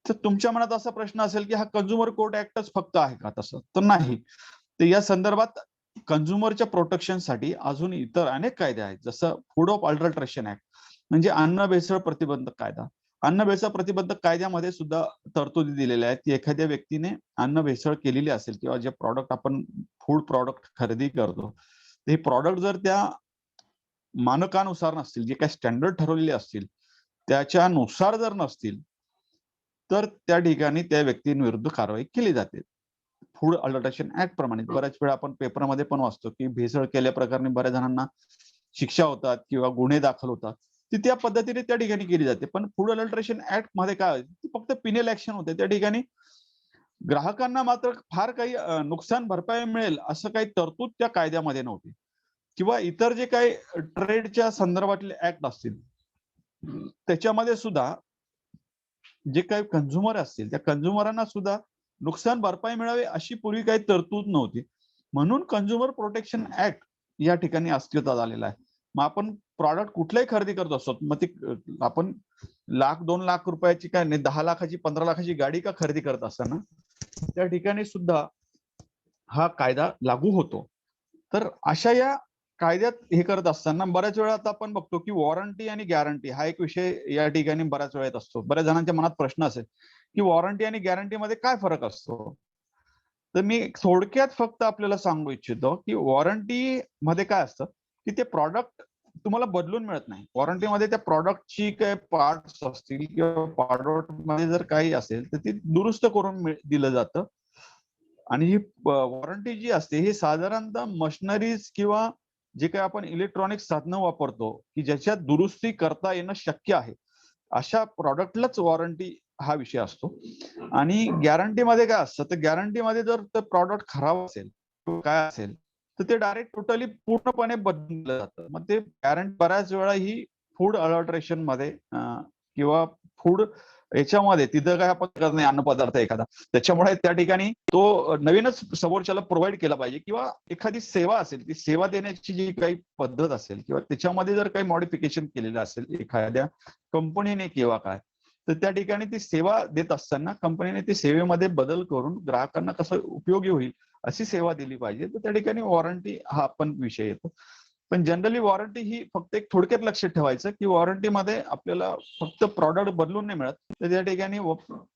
तर तुमच्या मनात असा प्रश्न असेल की हा कंझ्युमर कोर्ट ऍक्टच फक्त आहे का? तसं तर नाही. तर या संदर्भात कंझ्युमरच्या प्रोटेक्शनसाठी अजून इतर अनेक कायदे आहेत, जसं फूड ऑफ अडल्ट्रेशन ऍक्ट म्हणजे अन्न भेसळ प्रतिबंधक कायदा. अन्न भेसळ प्रतिबंधक कायद्यामध्ये सुद्धा तरतुदी दिलेल्या आहेत की एखाद्या व्यक्तीने अन्न भेसळ केलेली असेल किंवा जे प्रॉडक्ट आपण फूड प्रॉडक्ट खरेदी करतो ते प्रॉडक्ट जर त्या मानकानुसार नसतील, जे काही स्टँडर्ड ठरवलेले असतील त्याच्यानुसार जर नसतील तर त्या ठिकाणी त्या व्यक्तींविरुद्ध कारवाई केली जाते. फूड अडल्ट्रेशन ऍक्ट प्रमाणे बऱ्याच वेळा आपण पेपरमध्ये पण वाचतो की भेसळ केल्या प्रकारे बऱ्याच जणांना शिक्षा होतात किंवा गुन्हे दाखल होतात. ती त्या पद्धतीने त्या ठिकाणी केली जाते. पण फूड अडल्ट्रेशन ऍक्ट मध्ये काय फक्त पिनल ऍक्शन होते. त्या ठिकाणी ग्राहकांना मात्र फार काही नुकसान भरपाई मिळेल असं काही तरतूद त्या कायद्यामध्ये नव्हती. किंवा इतर जे काही ट्रेडच्या संदर्भातले ऍक्ट असतील त्याच्यामध्ये सुद्धा जे काही कंझ्युमर असतील त्या कंझ्युमरांना सुद्धा नुकसान भरपाई मिळावी अशी पूर्वी काही तरतूद नव्हती. म्हणून कंझ्युमर प्रोटेक्शन ऍक्ट या ठिकाणी अस्तित्वात आलेला आहे. मग आपण प्रॉडक्ट कुठलाही खरेदी करत असतो, मग ते आपण लाख 2 लाख रुपयाची काय नाही 10 लाखाची 15 लाखाची गाडी का खरेदी करत असताना त्या ठिकाणी सुद्धा हा कायदा लागू होतो. तर अशा या कायद्यात हे करत असताना बऱ्याच वेळा आता आपण बघतो की वॉरंटी आणि गॅरंटी हा एक विषय या ठिकाणी बऱ्याच वेळेत असतो. बऱ्याच जणांच्या मनात प्रश्न असेल की वॉरंटी आणि गॅरंटी मध्ये काय फरक असतो. तर मी थोडक्यात फक्त आपल्याला सांगू इच्छितो की वॉरंटी मध्ये काय असतं की ते प्रॉडक्ट तुम्हाला बदलून मिळत नाही. वॉरंटीमध्ये त्या प्रॉडक्टची काही पार्ट्स असतील किंवा प्रॉडक्ट मध्ये जर काही असेल तर ती दुरुस्त करून दिलं जातं. आणि ही वॉरंटी जी असते ही साधारणतः मशिनरीज किंवा जे काही आपण इलेक्ट्रॉनिक साधनं वापरतो की ज्याच्यात दुरुस्ती करता येणं शक्य आहे अशा प्रॉडक्टलाच वॉरंटी हा विषय असतो. आणि गॅरंटीमध्ये काय असतं तर गॅरंटीमध्ये जर ते प्रॉडक्ट खराब असेल काय असेल तर ते डायरेक्ट टोटली पूर्णपणे बदलून दिलं जातं. मग ते गॅरंटी बऱ्याच वेळा ही फूड अडल्ट्रेशन मध्ये किंवा फूड याच्यामध्ये तिथं काय आपण करत नाही अन्न पदार्थ एखादा त्याच्यामुळे त्या ठिकाणी तो नवीनच समोरच्याला प्रोव्हाइड केला पाहिजे किंवा एखादी सेवा असेल ती सेवा देण्याची जी काही पद्धत असेल किंवा त्याच्यामध्ये जर काही मॉडिफिकेशन केलेलं असेल एखाद्या कंपनीने किंवा काय तर त्या ठिकाणी ती सेवा देत असताना कंपनीने ती सेवेमध्ये बदल करून ग्राहकांना कसं उपयोगी होईल अशी सेवा दिली पाहिजे. तर त्या ठिकाणी वॉरंटी हा पण विषय येतो. पण जनरली वॉरंटी ही फक्त एक थोडक्यात लक्षात ठेवायचं की वॉरंटीमध्ये आपल्याला फक्त प्रॉडक्ट बदलून नाही मिळत तर त्या ठिकाणी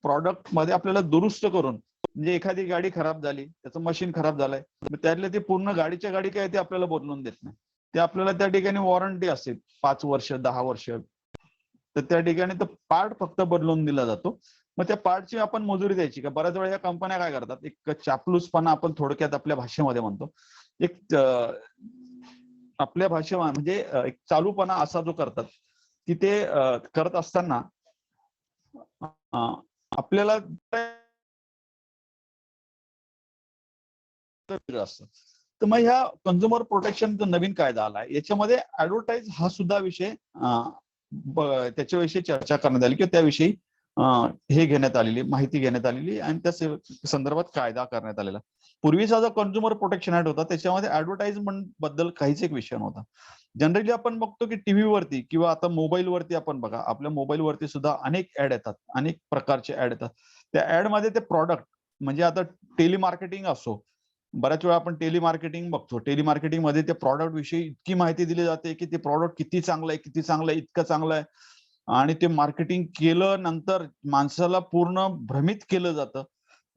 प्रॉडक्ट मध्ये आपल्याला दुरुस्त करून म्हणजे एखादी गाडी खराब झाली त्याचं मशीन खराब झालंय त्यातले ते पूर्ण गाडीच्या गाडी काय ते आपल्याला बदलून देत नाही. ते आपल्याला त्या ठिकाणी वॉरंटी असते 5 वर्ष 10 वर्ष तर त्या ठिकाणी तो पार्ट फक्त बदलून दिला जातो. मग त्या पार्टची आपण मजुरी द्यायची का. बऱ्याच वेळा या कंपन्या काय करतात एक चापलूसपणा आपण थोडक्यात आपल्या भाषेमध्ये म्हणतो एक आपल्या भाषेत म्हणजे एक चालूपणा असा जो करतात की ते करत असताना आपल्याला असतं. तर मग ह्या कंझ्युमर प्रोटेक्शन जो नवीन कायदा आलाय याच्यामध्ये ऍडव्हर्टाईज हा सुद्धा विषय त्याच्याविषयी चर्चा करण्यात आली किंवा त्याविषयी हे घेण्यात आलेली माहिती घेण्यात आलेली आणि त्या संदर्भात कायदा करण्यात आलेला. पूर्वीचा जो कंझ्युमर प्रोटेक्शन ऍक्ट होता त्याच्यामध्ये ऍडव्हर्टाइजमेंट बद्दल काहीच एक विषय नव्हता. जनरली आपण बघतो की टीव्ही वरती किंवा आता मोबाईल वरती आपण बघा आपल्या मोबाईल वरती सुद्धा अनेक ऍड येतात अनेक प्रकारचे ऍड येतात. त्या ऍड मध्ये ते प्रॉडक्ट म्हणजे आता टेलिमार्केटिंग असो बऱ्याच वेळा आपण टेलिमार्केटिंग बघतो. टेलिमार्केटिंग मध्ये त्या प्रॉडक्ट विषयी इतकी माहिती दिली जाते की ते प्रॉडक्ट किती चांगलं आहे किती चांगलं आहे इतकं चांगलं आहे आणि ते मार्केटिंग केलं नंतर माणसाला पूर्ण भ्रमित केलं जातं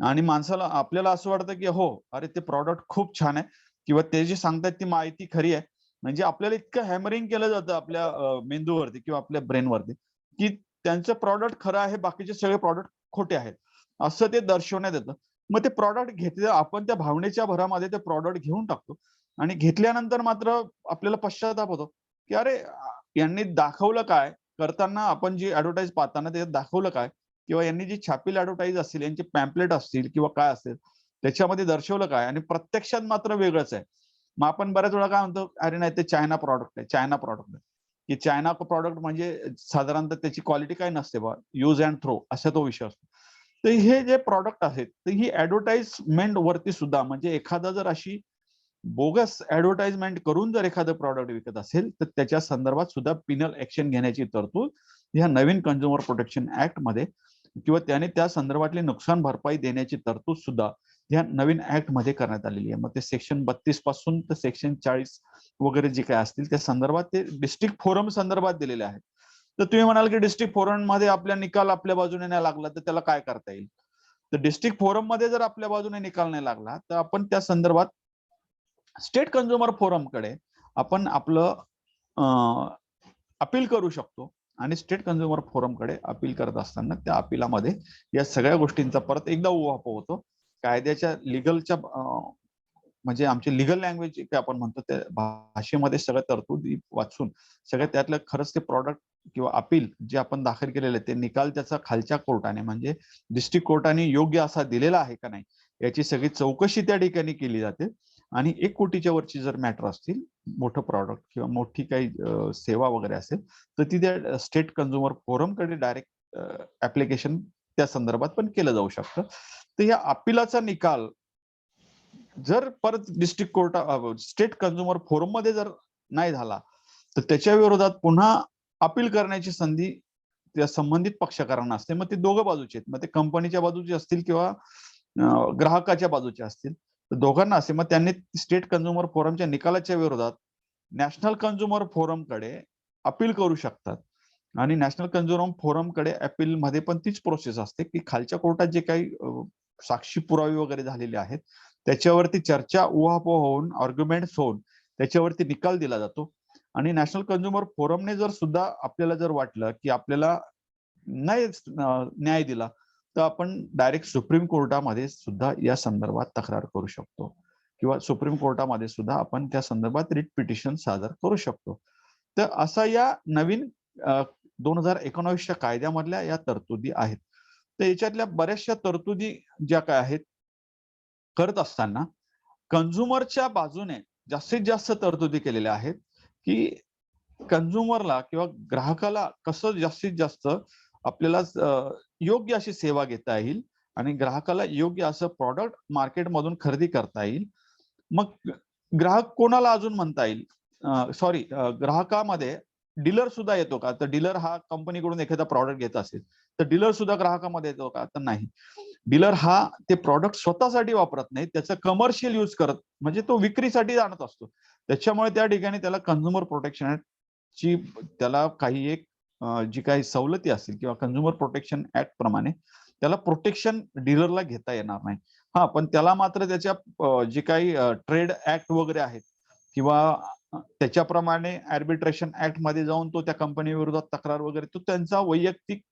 आणि माणसाला आपल्याला असं वाटतं की हो अरे ते प्रॉडक्ट खूप छान आहे किंवा ते जे सांगतात ती माहिती खरी आहे. म्हणजे आपल्याला इतकं हॅमरिंग केलं जातं आपल्या मेंदूवरती किंवा आपल्या ब्रेनवरती की त्यांचं प्रॉडक्ट खरं आहे बाकीचे सगळे प्रॉडक्ट खोटे आहेत असं ते दर्शवण्यात येतं. मग ते प्रॉडक्ट घेतले आपण त्या भावनेच्या भरामध्ये ते प्रॉडक्ट घेऊन टाकतो आणि घेतल्यानंतर मात्र आपल्याला पश्चाताप होतो की अरे यांनी दाखवलं काय करताना आपण जी ऍडव्हर्टाईज पाहताना त्याच्यात दाखवलं काय किंवा यांनी जी छापील ऍडव्हर्टाईज असतील, यांचे पॅम्पलेट असतील किंवा काय असेल, त्याच्यामध्ये दर्शवलं काय आणि प्रत्यक्षात मात्र वेगळंच आहे. मग आपण बऱ्याच वेळा काय म्हणतो, अरे नाही ते चायना प्रॉडक्ट आहे, चायना प्रॉडक्ट आहे. की चायना प्रॉडक्ट म्हणजे साधारणतः त्याची क्वालिटी काय नसते बा, यूज अँड थ्रो असा तो विषय असतो. तर हे जे प्रॉडक्ट आहेत तर ही ऍडव्हर्टाइजमेंट वरती सुद्धा, म्हणजे एखादा जर अशी बोगस ऍडव्हर्टाइजमेंट करून जर एखादं प्रॉडक्ट विकत असेल तर त्याच्या संदर्भात सुद्धा पिनल ऍक्शन घेण्याची तरतूद ह्या नवीन कंझ्युमर प्रोटेक्शन ऍक्ट मध्ये किंवा त्याने त्या संदर्भातली नुकसान भरपाई देण्याची तरतूद सुद्धा या नवीन ऍक्ट मध्ये करण्यात आलेली आहे. मग ते सेक्शन 32 पासून तर सेक्शन 40 वगैरे जे काय असतील त्या संदर्भात ते डिस्ट्रिक्ट फोरम संदर्भात दिलेले आहेत. तर तुम्ही म्हणाल की डिस्ट्रिक्ट फोरम मध्ये आपल्या निकाल आपल्या बाजूने नाही लागला तर त्याला काय करता येईल. तर डिस्ट्रिक्ट फोरम मध्ये जर आपल्या बाजूने निकाल नाही लागला तर आपण त्या संदर्भात स्टेट कंझ्युमर फोरमकडे आपण आपलं अपील करू शकतो. आणि स्टेट कंझ्युमर फोरमकडे अपील करत असताना त्या अपिलामध्ये या सगळ्या गोष्टींचा परत एकदा उहापोह होतो. कायद्याच्या लिगलच्या म्हणजे आमची लिगल लँग्वेज काय आपण म्हणतो त्या भाषेमध्ये सगळ्या तरतुदी वाचून सगळ्या त्यातलं खरंच ते प्रॉडक्ट किंवा अपील जे आपण दाखल केलेले ते निकाल त्याचा खालच्या कोर्टाने म्हणजे डिस्ट्रिक्ट कोर्टाने योग्य असा दिलेला आहे का नाही याची सगळी चौकशी त्या ठिकाणी केली जाते. आणि 1 कोटीच्या वरची जर मॅटर असतील, मोठं प्रॉडक्ट किंवा मोठी काही सेवा वगैरे असेल तर ती त्या स्टेट कंझ्युमर फोरमकडे डायरेक्ट ऍप्लिकेशन त्या संदर्भात पण केलं जाऊ शकतं. तर या अपिलाचा निकाल जर परत district court state consumer forum मध्ये जर नाही झाला तर त्याच्या विरोधात पुन्हा अपील करण्याची संधी त्या संबंधित पक्षकारांना असते. मग ते दोघं बाजूचे आहेत, मग ते कंपनीच्या बाजूचे असतील किंवा ग्राहकाच्या बाजूचे असतील, तर दोघांना असते. मग त्यांनी स्टेट कंझ्युमर फोरमच्या निकालाच्या विरोधात नॅशनल कंझ्युमर फोरमकडे अपील करू शकतात. आणि नॅशनल कंझ्युमर फोरमकडे अपील मध्ये पण तीच प्रोसेस असते की खालच्या कोर्टात जे काही साक्षी पुरावे वगैरे झालेले आहेत त्याच्यावरती चर्चा उहापोह होऊन आर्ग्युमेंट्स होऊन त्याच्यावरती निकाल दिला जातो. आणि नॅशनल कंझ्युमर फोरमने जर सुद्धा आपल्याला जर वाटलं की आपल्याला नाही न्याय दिला तर आपण डायरेक्ट सुप्रीम कोर्टामध्ये सुद्धा या संदर्भात तक्रार करू शकतो किंवा सुप्रीम कोर्टामध्ये सुद्धा आपण त्या संदर्भात रिट पिटिशन सादर करू शकतो. तर असा या नवीन 2019च्या कायद्यामधल्या या तरतुदी आहेत. तर याच्यातल्या बऱ्याचशा तरतुदी ज्या काय आहेत करत असताना कंझ्युमरच्या बाजूने जास्तीत जास्त तरतुदी केलेल्या आहेत की कंझ्युमरला किंवा ग्राहकाला कसं जास्तीत जास्त आपल्याला योग्य अशी सेवा घेता येईल आणि ग्राहकाला योग्य असं प्रॉडक्ट मार्केटमधून खरेदी करता येईल. मग ग्राहक कोणाला अजून म्हणता येईल, सॉरी ग्राहकामध्ये डीलर सुद्धा येतो का? तर डीलर हा कंपनीकडून एखादा प्रॉडक्ट घेत असेल तर डीलर सुद्धा ग्राहकामध्ये येतो का? तर नाही. डीलर हा ते प्रॉडक्ट स्वतःसाठी वापरत नाही, त्याचं कमर्शियल यूज करत म्हणजे तो विक्रीसाठी आणत असतो. त्याच्यामुळे त्या ठिकाणी त्याला कंझ्युमर प्रोटेक्शन ची त्याला काही एक जी काही सवलती असतील किंवा कंझ्युमर प्रोटेक्शन ऍक्ट प्रमाणे त्याला प्रोटेक्शन डीलरला घेता येणार नाही. हा, पण त्याला मात्र त्याच्या जे काही ट्रेड ऍक्ट वगैरे आहेत किंवा त्याच्याप्रमाणे आर्बिट्रेशन ऍक्ट मध्ये जाऊन तो त्या कंपनी विरोधात तक्रार वगैरे तो त्यांचा वैयक्तिक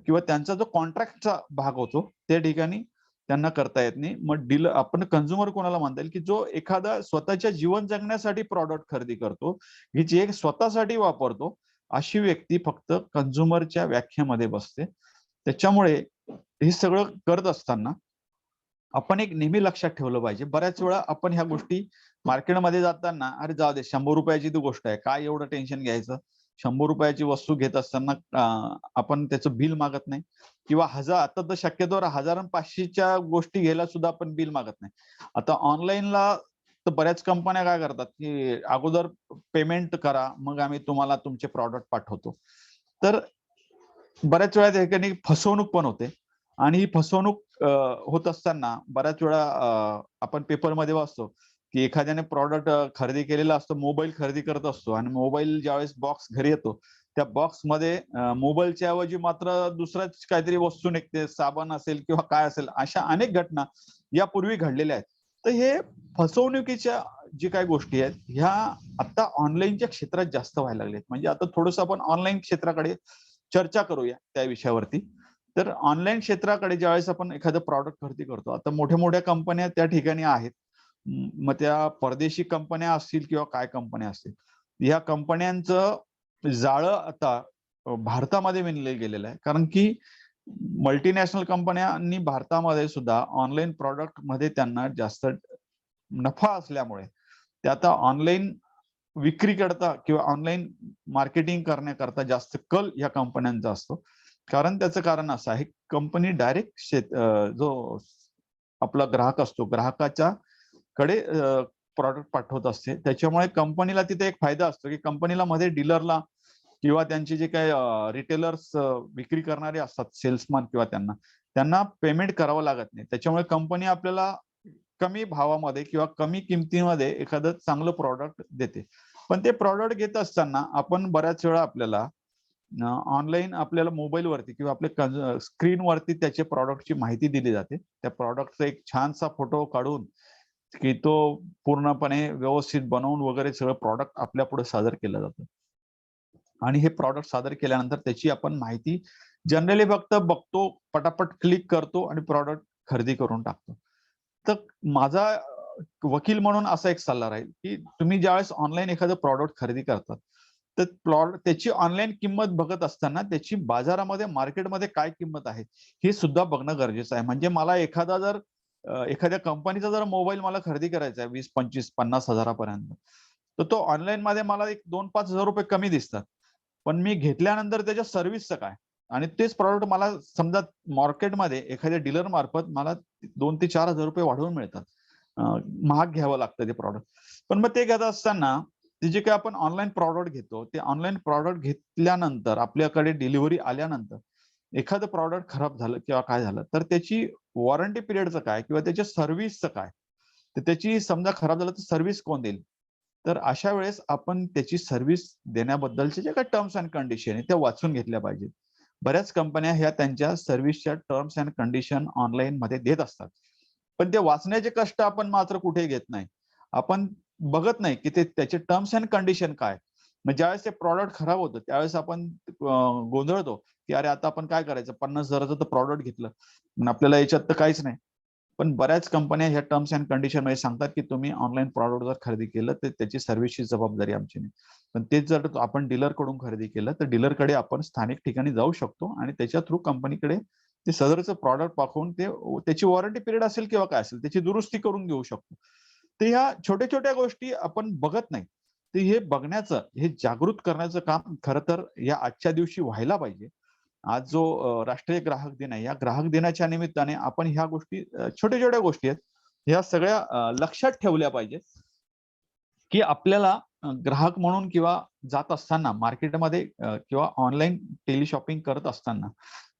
किंवा त्यांचा जो कॉन्ट्रॅक्टचा भाग होतो त्या ठिकाणी त्यांना करता येत नाही. मग डीलर आपण कंझ्युमर कोणाला म्हणता येईल की जो एखादा स्वतःच्या जीवन जगण्यासाठी प्रॉडक्ट खरेदी करतो, ही जे स्वतःसाठी वापरतो अशी व्यक्ती फक्त कंझ्युमरच्या व्याख्येमध्ये बसते. त्याच्यामुळे हे सगळं करत असताना आपण एक नेहमी लक्षात ठेवलं पाहिजे. बऱ्याच वेळा आपण ह्या गोष्टी मार्केटमध्ये जाताना अरे जाऊ दे 100 रुपयाची ती गोष्ट आहे, काय एवढं टेन्शन घ्यायचं. 100 रुपयाची वस्तू घेत असताना आपण त्याचं बिल मागत नाही किंवा आता तर शक्यतोवर 1000-500च्या गोष्टी घ्यायला सुद्धा आपण बिल मागत नाही. आता ऑनलाईनला तर बऱ्याच कंपन्या काय करतात की अगोदर पेमेंट करा मग आम्ही तुम्हाला तुमचे प्रॉडक्ट पाठवतो. तर बऱ्याच वेळा त्या ठिकाणी फसवणूक पण होते. आणि ही फसवणूक होत असताना बऱ्याच वेळा आपण पेपरमध्ये वाचतो की एखाद्याने प्रॉडक्ट खरेदी केलेला असतो, मोबाईल खरेदी करत असतो आणि मोबाईल ज्यावेळेस बॉक्स घरी येतो त्या बॉक्समध्ये मोबाईलच्या ऐवजी मात्र दुसऱ्याच काहीतरी वस्तू निघते, साबण असेल किंवा काय असेल. अशा अनेक घटना यापूर्वी घडलेल्या आहेत. तर हे फसवणुकीच्या जी काही गोष्टी आहेत ह्या आता ऑनलाईनच्या क्षेत्रात जास्त व्हायला लागलेत. म्हणजे आता थोडंसं आपण ऑनलाईन क्षेत्राकडे चर्चा करूया त्या विषयावरती. तर ऑनलाईन क्षेत्राकडे ज्यावेळेस आपण एखादं प्रॉडक्ट खरेदी करतो, आता मोठ्या मोठ्या कंपन्या त्या ठिकाणी आहेत. मग त्या परदेशी कंपन्या असतील किंवा काय कंपन्या असतील, ह्या कंपन्यांचं जाळं आता भारतामध्ये विणलं गेलेलं आहे. कारण की मल्टीनॅशनल कंपन्यांनी भारतामध्ये सुद्धा ऑनलाईन प्रॉडक्ट मध्ये त्यांना जास्त नफा असल्यामुळे ते आता ऑनलाईन विक्री करता किंवा ऑनलाईन मार्केटिंग करण्याकरता जास्त कल या कंपन्यांचा असतो. कारण त्याचं कारण असं आहे, कंपनी डायरेक्ट जो आपला ग्राहक असतो ग्राहकाच्या कडे प्रॉडक्ट पाठवत असते. त्याच्यामुळे कंपनीला तिथे एक फायदा असतो की कंपनीला मध्ये डीलरला किंवा त्यांचे जे काही रिटेलर्स विक्री करणारे असतात सेल्समन किंवा त्यांना पेमेंट करावं लागत नाही. त्याच्यामुळे कंपनी आपल्याला कमी भावामध्ये किंवा कमी किमतीमध्ये एखादं चांगलं प्रॉडक्ट देते. पण ते प्रॉडक्ट घेत असताना आपण बऱ्याच वेळा आपल्याला ऑनलाईन आपल्याला मोबाईलवरती किंवा आपल्या स्क्रीनवरती त्याच्या प्रॉडक्टची माहिती दिली जाते. त्या प्रॉडक्टचा एक छानसा फोटो काढून की तो पूर्णपणे व्यवस्थित बनवून वगैरे सगळं प्रॉडक्ट आपल्या पुढे सादर केलं जातं. आणि हे प्रॉडक्ट सादर केल्यानंतर त्याची आपण माहिती जनरली फक्त बघतो, पटापट क्लिक करतो आणि प्रॉडक्ट खरेदी करून टाकतो. तर माझा वकील म्हणून असा एक सल्ला राहील की तुम्ही ज्यावेळेस ऑनलाईन एखादं प्रॉडक्ट खरेदी करतात तर त्याची ऑनलाईन किंमत बघत असताना त्याची बाजारामध्ये मार्केटमध्ये काय किंमत आहे हे सुद्धा बघणं गरजेचं आहे. म्हणजे मला एखाद्या कंपनीचा जर मोबाईल मला खरेदी करायचा आहे 20, 25, 50 हजारापर्यंत, तर तो ऑनलाईन मध्ये मला एक 2-5 हजार रुपये कमी दिसतात. पण मी घेतल्यानंतर त्याच्या सर्व्हिसचं काय, आणि तेच प्रॉडक्ट मला समजा मार्केटमध्ये एखाद्या डीलर मार्फत मला 2 ते 4 हजार रुपये वाढवून मिळतात. महाग घ्यावं लागतं ते प्रॉडक्ट. पण मग ते घेत असताना ते जे काही आपण ऑनलाईन प्रॉडक्ट घेतो ते ऑनलाईन प्रॉडक्ट घेतल्यानंतर आपल्याकडे डिलिव्हरी आल्यानंतर एखादं प्रॉडक्ट खराब झालं किंवा काय झालं तर त्याची वॉरंटी पिरियडचं काय किंवा त्याच्या सर्व्हिसचं काय, तर त्याची समजा खराब झालं तर सर्व्हिस कोण देईल. तर अशा वेळेस आपण त्याची सर्व्हिस देण्याबद्दलचे जे काही टर्म्स अँड कंडिशन आहे त्या वाचून घेतल्या पाहिजेत. बऱ्याच कंपन्या ह्या त्यांच्या सर्व्हिसच्या टर्म्स अँड कंडिशन ऑनलाईन मध्ये देत असतात, पण ते वाचण्याचे कष्ट आपण मात्र कुठे घेत नाही. आपण बघत नाही की त्याचे टर्म्स अँड कंडिशन काय. मग ज्यावेळेस ते प्रॉडक्ट खराब होतं त्यावेळेस आपण गोंधळतो की अरे आता आपण काय करायचं, 50 हजाराचं तर प्रॉडक्ट घेतलं पण आपल्याला याच्यात तर काहीच नाही. पण बऱ्याच कंपन्या ह्या टर्म्स अँड कंडिशन मध्ये सांगतात की तुम्ही ऑनलाईन प्रॉडक्ट जर खरेदी केलं तर त्याची सर्व्हिसची जबाबदारी आमची नाही. पण तेच जर आपण डीलर कडून खरेदी केलं तर डीलरकडे आपण स्थानिक ठिकाणी जाऊ शकतो आणि त्याच्या थ्रू कंपनीकडे ते सदरचं प्रॉडक्ट पाठवून त्याची वॉरंटी पिरियड असेल किंवा काय असेल त्याची दुरुस्ती करून घेऊ शकतो. तर ह्या छोट्या छोट्या गोष्टी आपण बघत नाही. तर हे बघण्याचं, हे जागृत करण्याचं काम खरं तर या आजच्या दिवशी व्हायला पाहिजे. आज जो राष्ट्रीय ग्राहक दिन आहे या ग्राहक दिनाच्या निमित्ताने आपण ह्या गोष्टी छोट्या छोट्या गोष्टी आहेत ह्या सगळ्या लक्षात ठेवल्या पाहिजेत की आपल्याला ग्राहक म्हणून किंवा जात असताना मार्केटमध्ये किंवा ऑनलाईन टेली शॉपिंग करत असताना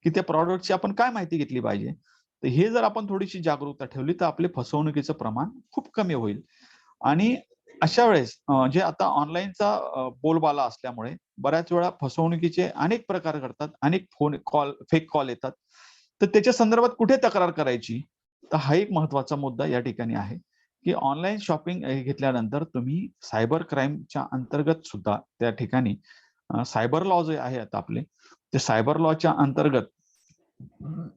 की त्या प्रॉडक्टची आपण काय माहिती घेतली पाहिजे. तर हे जर आपण थोडीशी जागरूकता ठेवली तर आपले फसवणुकीचं प्रमाण खूप कमी होईल. आणि अशा वेळेस जे आता ऑनलाईनचा बोलबाला असल्यामुळे बऱ्याच वेळा फसवणुकीचे अनेक प्रकार घडतात, अनेक फोन कॉल, फेक कॉल येतात. तर त्याच्या संदर्भात कुठे तक्रार करायची, तर हा एक महत्वाचा मुद्दा या ठिकाणी आहे की ऑनलाईन शॉपिंग घेतल्यानंतर तुम्ही सायबर क्राईमच्या अंतर्गत सुद्धा त्या ठिकाणी सायबर लॉ जे आहेत आपले ते सायबर लॉच्या अंतर्गत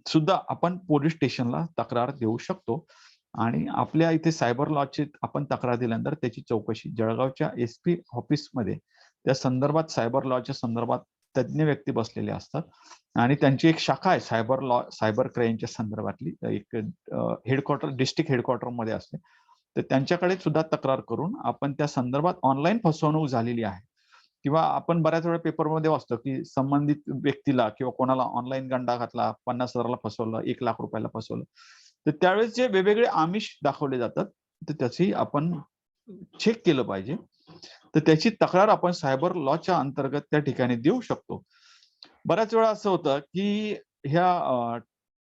सुद्धा आपण पोलीस स्टेशनला तक्रार देऊ शकतो. आणि आपल्या इथे सायबर लॉची आपण तक्रार दिल्यानंतर त्याची चौकशी जळगावच्या SP ऑफिसमध्ये त्या संदर्भात सायबर लॉच्या संदर्भात तज्ज्ञ व्यक्ती बसलेले असतात आणि त्यांची एक शाखा आहे सायबर लॉ, सायबर क्राईमच्या संदर्भातली एक हेडक्वार्टर, डिस्ट्रिक्ट हेडक्वार्टर मध्ये असते. तर त्यांच्याकडे सुद्धा तक्रार करून आपण त्या संदर्भात ऑनलाईन फसवणूक झालेली आहे किंवा आपण बऱ्याच वेळा पेपरमध्ये वाचतो की संबंधित व्यक्तीला किंवा कोणाला ऑनलाईन गंडा घातला, 50 हजाराला फसवलं, 1 लाख रुपयाला फसवलं. तर त्यावेळेस जे वेगवेगळे आमिष दाखवले जातात तर त्याची आपण चेक केलं पाहिजे. तर त्याची तक्रार आपण सायबर लॉच्या अंतर्गत त्या ठिकाणी देऊ शकतो. बऱ्याच वेळा असं होतं की ह्या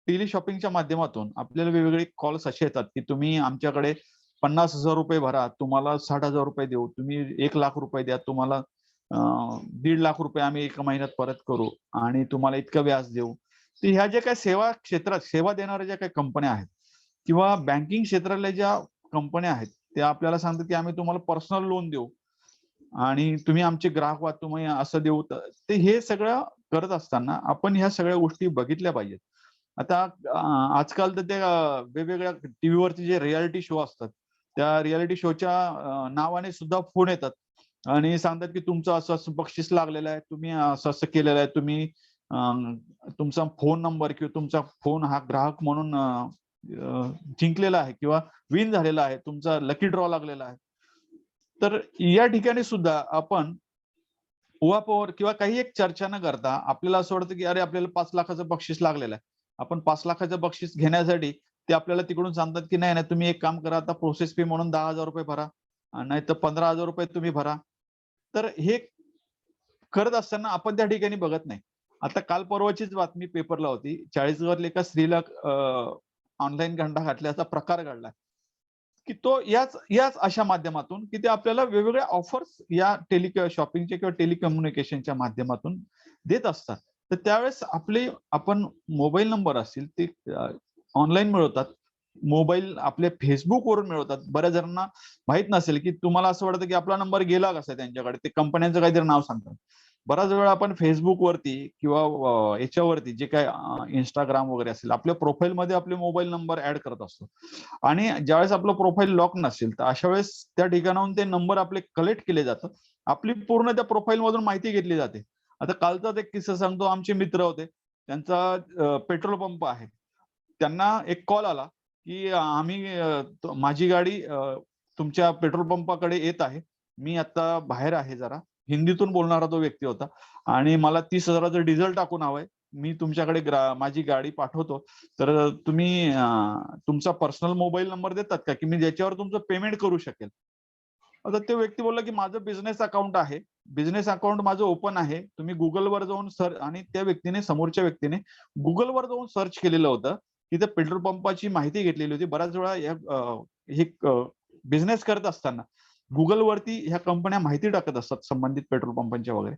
टेली शॉपिंगच्या माध्यमातून आपल्याला वेगवेगळे कॉल्स असे येतात की तुम्ही आमच्याकडे 50 हजार रुपये भरा, तुम्हाला 60 हजार रुपये देऊ, तुम्ही 1 लाख रुपये द्या, तुम्हाला 1.5 लाख रुपये आम्ही 1 महिन्यात परत करू आणि तुम्हाला इतकं व्याज देऊ. तर ह्या ज्या काही सेवा क्षेत्रात सेवा देणाऱ्या ज्या काही कंपन्या आहेत किंवा बँकिंग क्षेत्रातल्या ज्या कंपन्या आहेत त्या आपल्याला सांगतात की आम्ही तुम्हाला पर्सनल लोन देऊ आणि तुम्ही आमचे ग्राहक व्हा, तुम्ही असं देऊ. ते हे सगळं करत असताना आपण ह्या सगळ्या गोष्टी बघितल्या पाहिजेत. आता आजकाल तर त्या वेगवेगळ्या टीव्हीवरती जे रियालिटी शो असतात त्या रियालिटी शोच्या नावाने सुद्धा फोन येतात आणि सांगतात की तुमचं असं असं बक्षीस लागलेलं आहे, तुम्ही असं असं केलेलं आहे, तुम्ही तुमचा फोन नंबर किंवा तुमचा फोन हा ग्राहक म्हणून जिंकलेला आहे किंवा विन झालेला आहे, तुमचा लकी ड्रॉ लागलेला आहे. तर या ठिकाणी सुद्धा आपण उहापोहर किंवा काही एक चर्चा न करता आपल्याला असं वाटतं की अरे आपल्याला 5 लाखाचं बक्षीस लागलेलं आहे, आपण 5 लाखाचं बक्षीस घेण्यासाठी ते आपल्याला तिकडून सांगतात की नाही नाही तुम्ही एक काम करा, आता प्रोसेस फी म्हणून 10,000 रुपये भरा, नाही तर 15,000 रुपये तुम्ही भरा. तर हे करत असताना आपण त्या ठिकाणी बघत नाही. आता काल परवाचीच बातमी पेपरला होती, 40 एका स्त्रीला ऑनलाईन गंडा घातल्याचा प्रकार घडला, की तो याच अशा माध्यमातून की ते आपल्याला वेगवेगळ्या ऑफर्स या शॉपिंगच्या किंवा टेलिकम्युनिकेशनच्या माध्यमातून देत असतात. तर त्यावेळेस आपण मोबाईल नंबर असतील ते ऑनलाईन मिळवतात, मोबाईल आपले फेसबुकवरून मिळवतात. बऱ्याच जणांना माहित नसेल की तुम्हाला असं वाटतं की आपला नंबर गेला कसा त्यांच्याकडे, ते कंपन्यांचं काहीतरी नाव सांगतात. बराच वेळा आपण फेसबुकवरती किंवा याच्यावरती जे काय इंस्टाग्राम वगैरे असेल आपल्या प्रोफाईलमध्ये आपले मोबाईल नंबर ऍड करत असतो आणि ज्यावेळेस आपलं प्रोफाईल लॉक नसेल तर अशा वेळेस त्या ठिकाणाहून ते नंबर आपले कलेक्ट केले जातात, आपली पूर्ण त्या प्रोफाईल मधून माहिती घेतली जाते. आता कालचाच एक किस्सा सांगतो. आमचे मित्र होते, त्यांचा पेट्रोल पंप आहे, त्यांना एक कॉल आला की माझी गाडी तुमच्या पेट्रोल पंपाकडे येत आहे, मी आता बाहेर आहे जरा. हिंदीतून बोलणारा तो व्यक्ती होता आणि मला 30,000चं डिझेल टाकून हवंय, मी तुमच्याकडे माझी गाडी पाठवतो, तर तुम्ही तुमचा पर्सनल मोबाईल नंबर देतात का की मी ज्याच्यावर तुमचं पेमेंट करू शकेल. आता तो व्यक्ती बोलला की माझं बिझनेस अकाउंट आहे, बिझनेस अकाउंट माझं ओपन आहे, तुम्ही गुगलवर जाऊन आणि त्या समोरच्या व्यक्तीने गुगलवर जाऊन सर्च केलेलं होतं, तिथे पेट्रोल पंपाची माहिती घेतलेली होती. बऱ्याच वेळा हे बिझनेस करत असताना गुगलवरती ह्या कंपन्या माहिती टाकत असतात संबंधित पेट्रोल पंपांच्या वगैरे,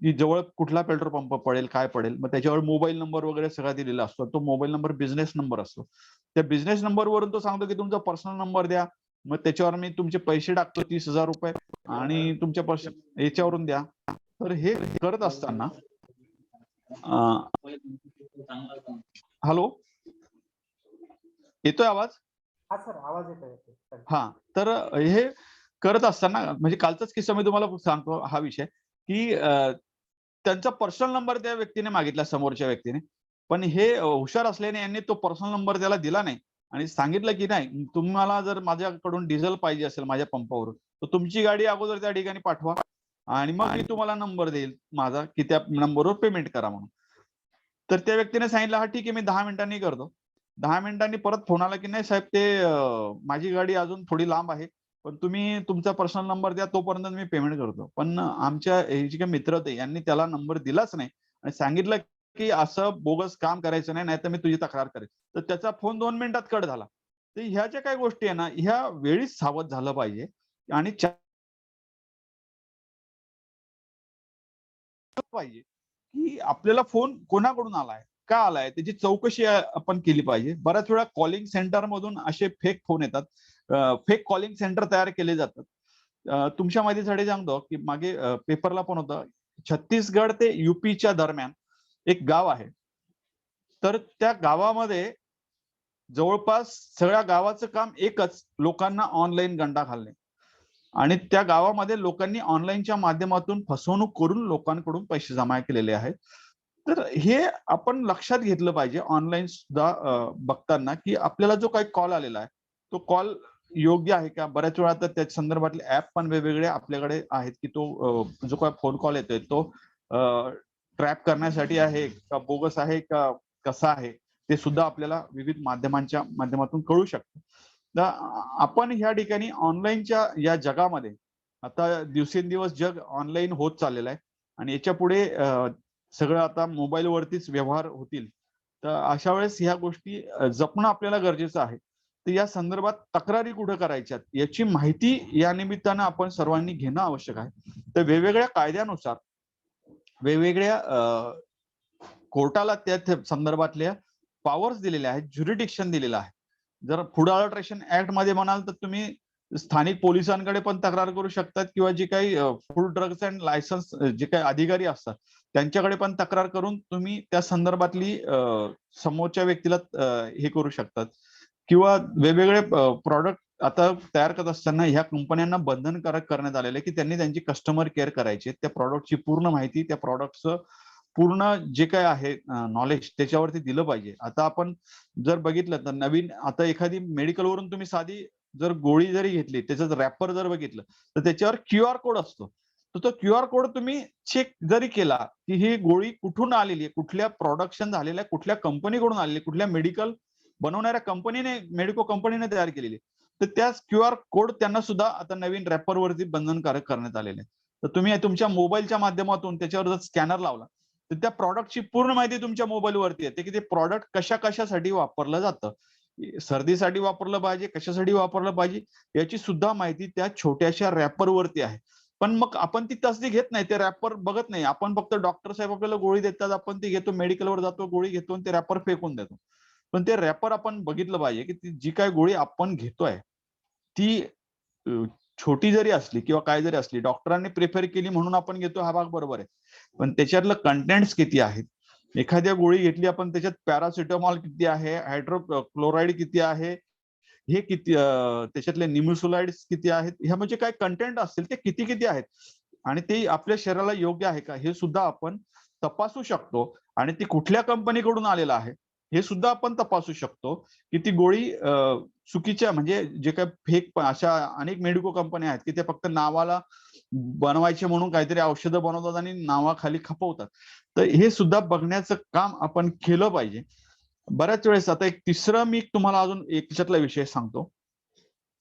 की जवळ कुठला पेट्रोल पंप पडेल, काय पडेल, मग त्याच्यावर मोबाईल नंबर वगैरे सगळा दिलेला असतो. तो मोबाईल नंबर बिझनेस नंबर असतो. त्या बिझनेस नंबरवरून तो सांगतो की तुमचा पर्सनल नंबर द्या, मग त्याच्यावर मी तुमचे पैसे टाकतो 30,000 रुपये आणि तुमच्या याच्यावरून द्या. तर हे करत असताना हॅलो, येतोय आवाज? हा सर, आवाज येतोय. हा, तर हे करत असताना म्हणजे कालचाच किस्सा मी तुम्हाला सांगतो हा विषय, की त्यांचा पर्सनल नंबर त्या व्यक्तीने मागितला, समोरच्या व्यक्तीने, पण हे हुशार असल्याने यांनी तो पर्सनल नंबर त्याला दिला नाही आणि सांगितलं की नाही तुम्हाला जर माझ्याकडून डिझेल पाहिजे असेल माझ्या पंपावरून तर तुमची गाडी अगोदर त्या ठिकाणी पाठवा आणि मग मी तुम्हाला नंबर देईल माझा की त्या नंबरवर पेमेंट करा म्हणून. तर त्या व्यक्तीने सांगितलं हा ठीक आहे मी 10 मिनिटांनी करतो. 10 मिनिटांनी परत फोन आला की नाही साहेब ते माझी गाडी अजून थोडी लांब आहे, पण तुम्ही तुमचा पर्सनल नंबर द्या तोपर्यंत मी पेमेंट करतो. पण आमच्या हे जे काही मित्र होते यांनी त्याला नंबर दिलाच नाही आणि सांगितलं की असं बोगस काम करायचं नाही, नाहीतर मी तुझी तक्रार करेन. तर त्याचा फोन 2 मिनिटात कट झाला. तर ह्या ज्या काही गोष्टी आहे ना, ह्या वेळीच सावध झालं पाहिजे आणि पाहिजे की आपल्याला फोन कोणाकडून आलाय, का आलाय, त्याची चौकशी आपण केली पाहिजे. बऱ्याच वेळा कॉलिंग सेंटर मधून असे फेक फोन येतात, फेक कॉलिंग सेंटर तयार केले जातात. तुमच्या माहितीसाठी सांगतो की मागे पेपरला पण होतं, छत्तीसगड ते युपीच्या दरम्यान एक गाव आहे. तर त्या गावामध्ये जवळपास सगळ्या गावाचं काम एकच, लोकांना ऑनलाईन गंडा घालणे आणि त्या गावामध्ये लोकांनी ऑनलाईनच्या माध्यमातून फसवणूक करून लोकांकडून पैसे जमा केलेले आहेत. तर हे आपण लक्षात घेतलं पाहिजे ऑनलाईन सुद्धा बघताना की आपल्याला जो काही कॉल आलेला आहे तो कॉल योग्य आहे का. बऱ्याच वेळा तर त्या संदर्भातले ऍप पण वेगवेगळे आपल्याकडे आहेत की तो जो काही फोन कॉल येतोय तो ट्रॅप करण्यासाठी आहे का, बोगस आहे का, कसा आहे, ते सुद्धा आपल्याला विविध माध्यमांच्या माध्यमातून कळू शकतं. तर आपण ह्या ठिकाणी ऑनलाईनच्या या जगामध्ये आता दिवसेंदिवस जग ऑनलाईन होत चाललेलं आहे आणि याच्या पुढे सगळं आता मोबाईल वरतीच व्यवहार होतील. तर अशा वेळेस ह्या गोष्टी जपणं आपल्याला गरजेचं आहे. तर या संदर्भात तक्रारी कुठे करायच्यात याची माहिती या निमित्तानं आपण सर्वांनी घेणं आवश्यक आहे. तर वेगवेगळ्या कायद्यानुसार वेगवेगळ्या कोर्टाला त्या संदर्भातल्या पॉवर्स दिलेल्या आहेत, ज्युरिडिक्शन दिलेलं आहे. जर फूड अडल्ट्रेशन ऍक्ट मध्ये म्हणाल तर तुम्ही स्थानिक पोलिसांकडे पण तक्रार करू शकतात किंवा जे काही फूड ड्रग्स अँड लायसन्स जे काही अधिकारी असतात त्यांच्याकडे पण तक्रार करून तुम्ही त्या संदर्भातली समोरच्या व्यक्तीला हे करू शकतात. किंवा वेगवेगळे प्रॉडक्ट आता तयार करत असताना ह्या कंपन्यांना बंधनकारक करण्यात आलेलं आहे की त्यांनी त्यांची कस्टमर केअर करायची, त्या प्रॉडक्टची पूर्ण माहिती, त्या प्रॉडक्टचं पूर्ण जे काय आहे नॉलेज त्याच्यावरती दिलं पाहिजे. आता आपण जर बघितलं तर नवीन आता एखादी मेडिकलवरून तुम्ही साधी जर गोळी जरी घेतली, त्याचं रॅपर जर बघितलं तर त्याच्यावर QR कोड असतो. तर तो QR कोड तुम्ही चेक जरी केला की ही गोळी कुठून आलेली आहे, कुठल्या प्रोडक्शन झालेल्या, कुठल्या कंपनीकडून आलेली आहे, कुठल्या मेडिकल बनवणाऱ्या कंपनीने मेडिको कंपनीने तयार केलेली आहे. तर त्या QR कोड त्यांना सुद्धा आता नवीन रॅपरवरती बंधनकारक करण्यात आलेले आहे. तर तुम्ही तुमच्या मोबाईलच्या माध्यमातून त्याच्यावर जर स्कॅनर लावला तर त्या प्रॉडक्टची पूर्ण माहिती तुमच्या मोबाईलवरती येते की ते प्रॉडक्ट कशासाठी वापरलं जातं. सर्दीसाठी वापरलं पाहिजे, कशासाठी वापरलं पाहिजे याची सुद्धा माहिती त्या छोट्याशा रॅपरवरती आहे. पण मग आपण ती तसदी घेत नाही, ते रॅपर बघत नाही. आपण फक्त डॉक्टर साहेब आपल्याला गोळी देतात, आपण ती घेतो, मेडिकलवर जातो, गोळी घेतो आणि ते रॅपर फेकून देतो. पण ते रॅपर आपण बघितलं पाहिजे की ती जी काय गोळी आपण घेतोय ती छोटी जरी असली किंवा काय जरी असली, डॉक्टरांनी प्रिफर केली म्हणून आपण घेतो हा भाग बरोबर आहे. पण त्याच्यातलं कंटेंट्स किती आहेत? एखाद्या गोळी घेतली आपण त्याच्यात पॅरासिटामॉल किती आहे, हायड्रोक्लोराईड किती आहे, हे किती त्याच्यातले निम्युसोलाइड्स किती आहेत, ह्या म्हणजे काय कंटेंट असतील ते किती किती आहेत आणि ते आपल्या शरीराला योग्य आहे का हे सुद्धा आपण तपासू शकतो. आणि ती कुठल्या कंपनीकडून आलेलं आहे हे सुद्धा आपण तपासू शकतो की ती गोळी चुकीच्या म्हणजे जे काही फेक अशा अनेक मेडिको कंपन्या आहेत की ते फक्त नावाला बनवायचे म्हणून काहीतरी औषधं बनवतात आणि नावाखाली खपवतात. तर हे सुद्धा बघण्याचं काम आपण केलं पाहिजे. बऱ्याच वेळेस आता एक तिसरं मी तुम्हाला अजून एक त्याच्यातला विषय सांगतो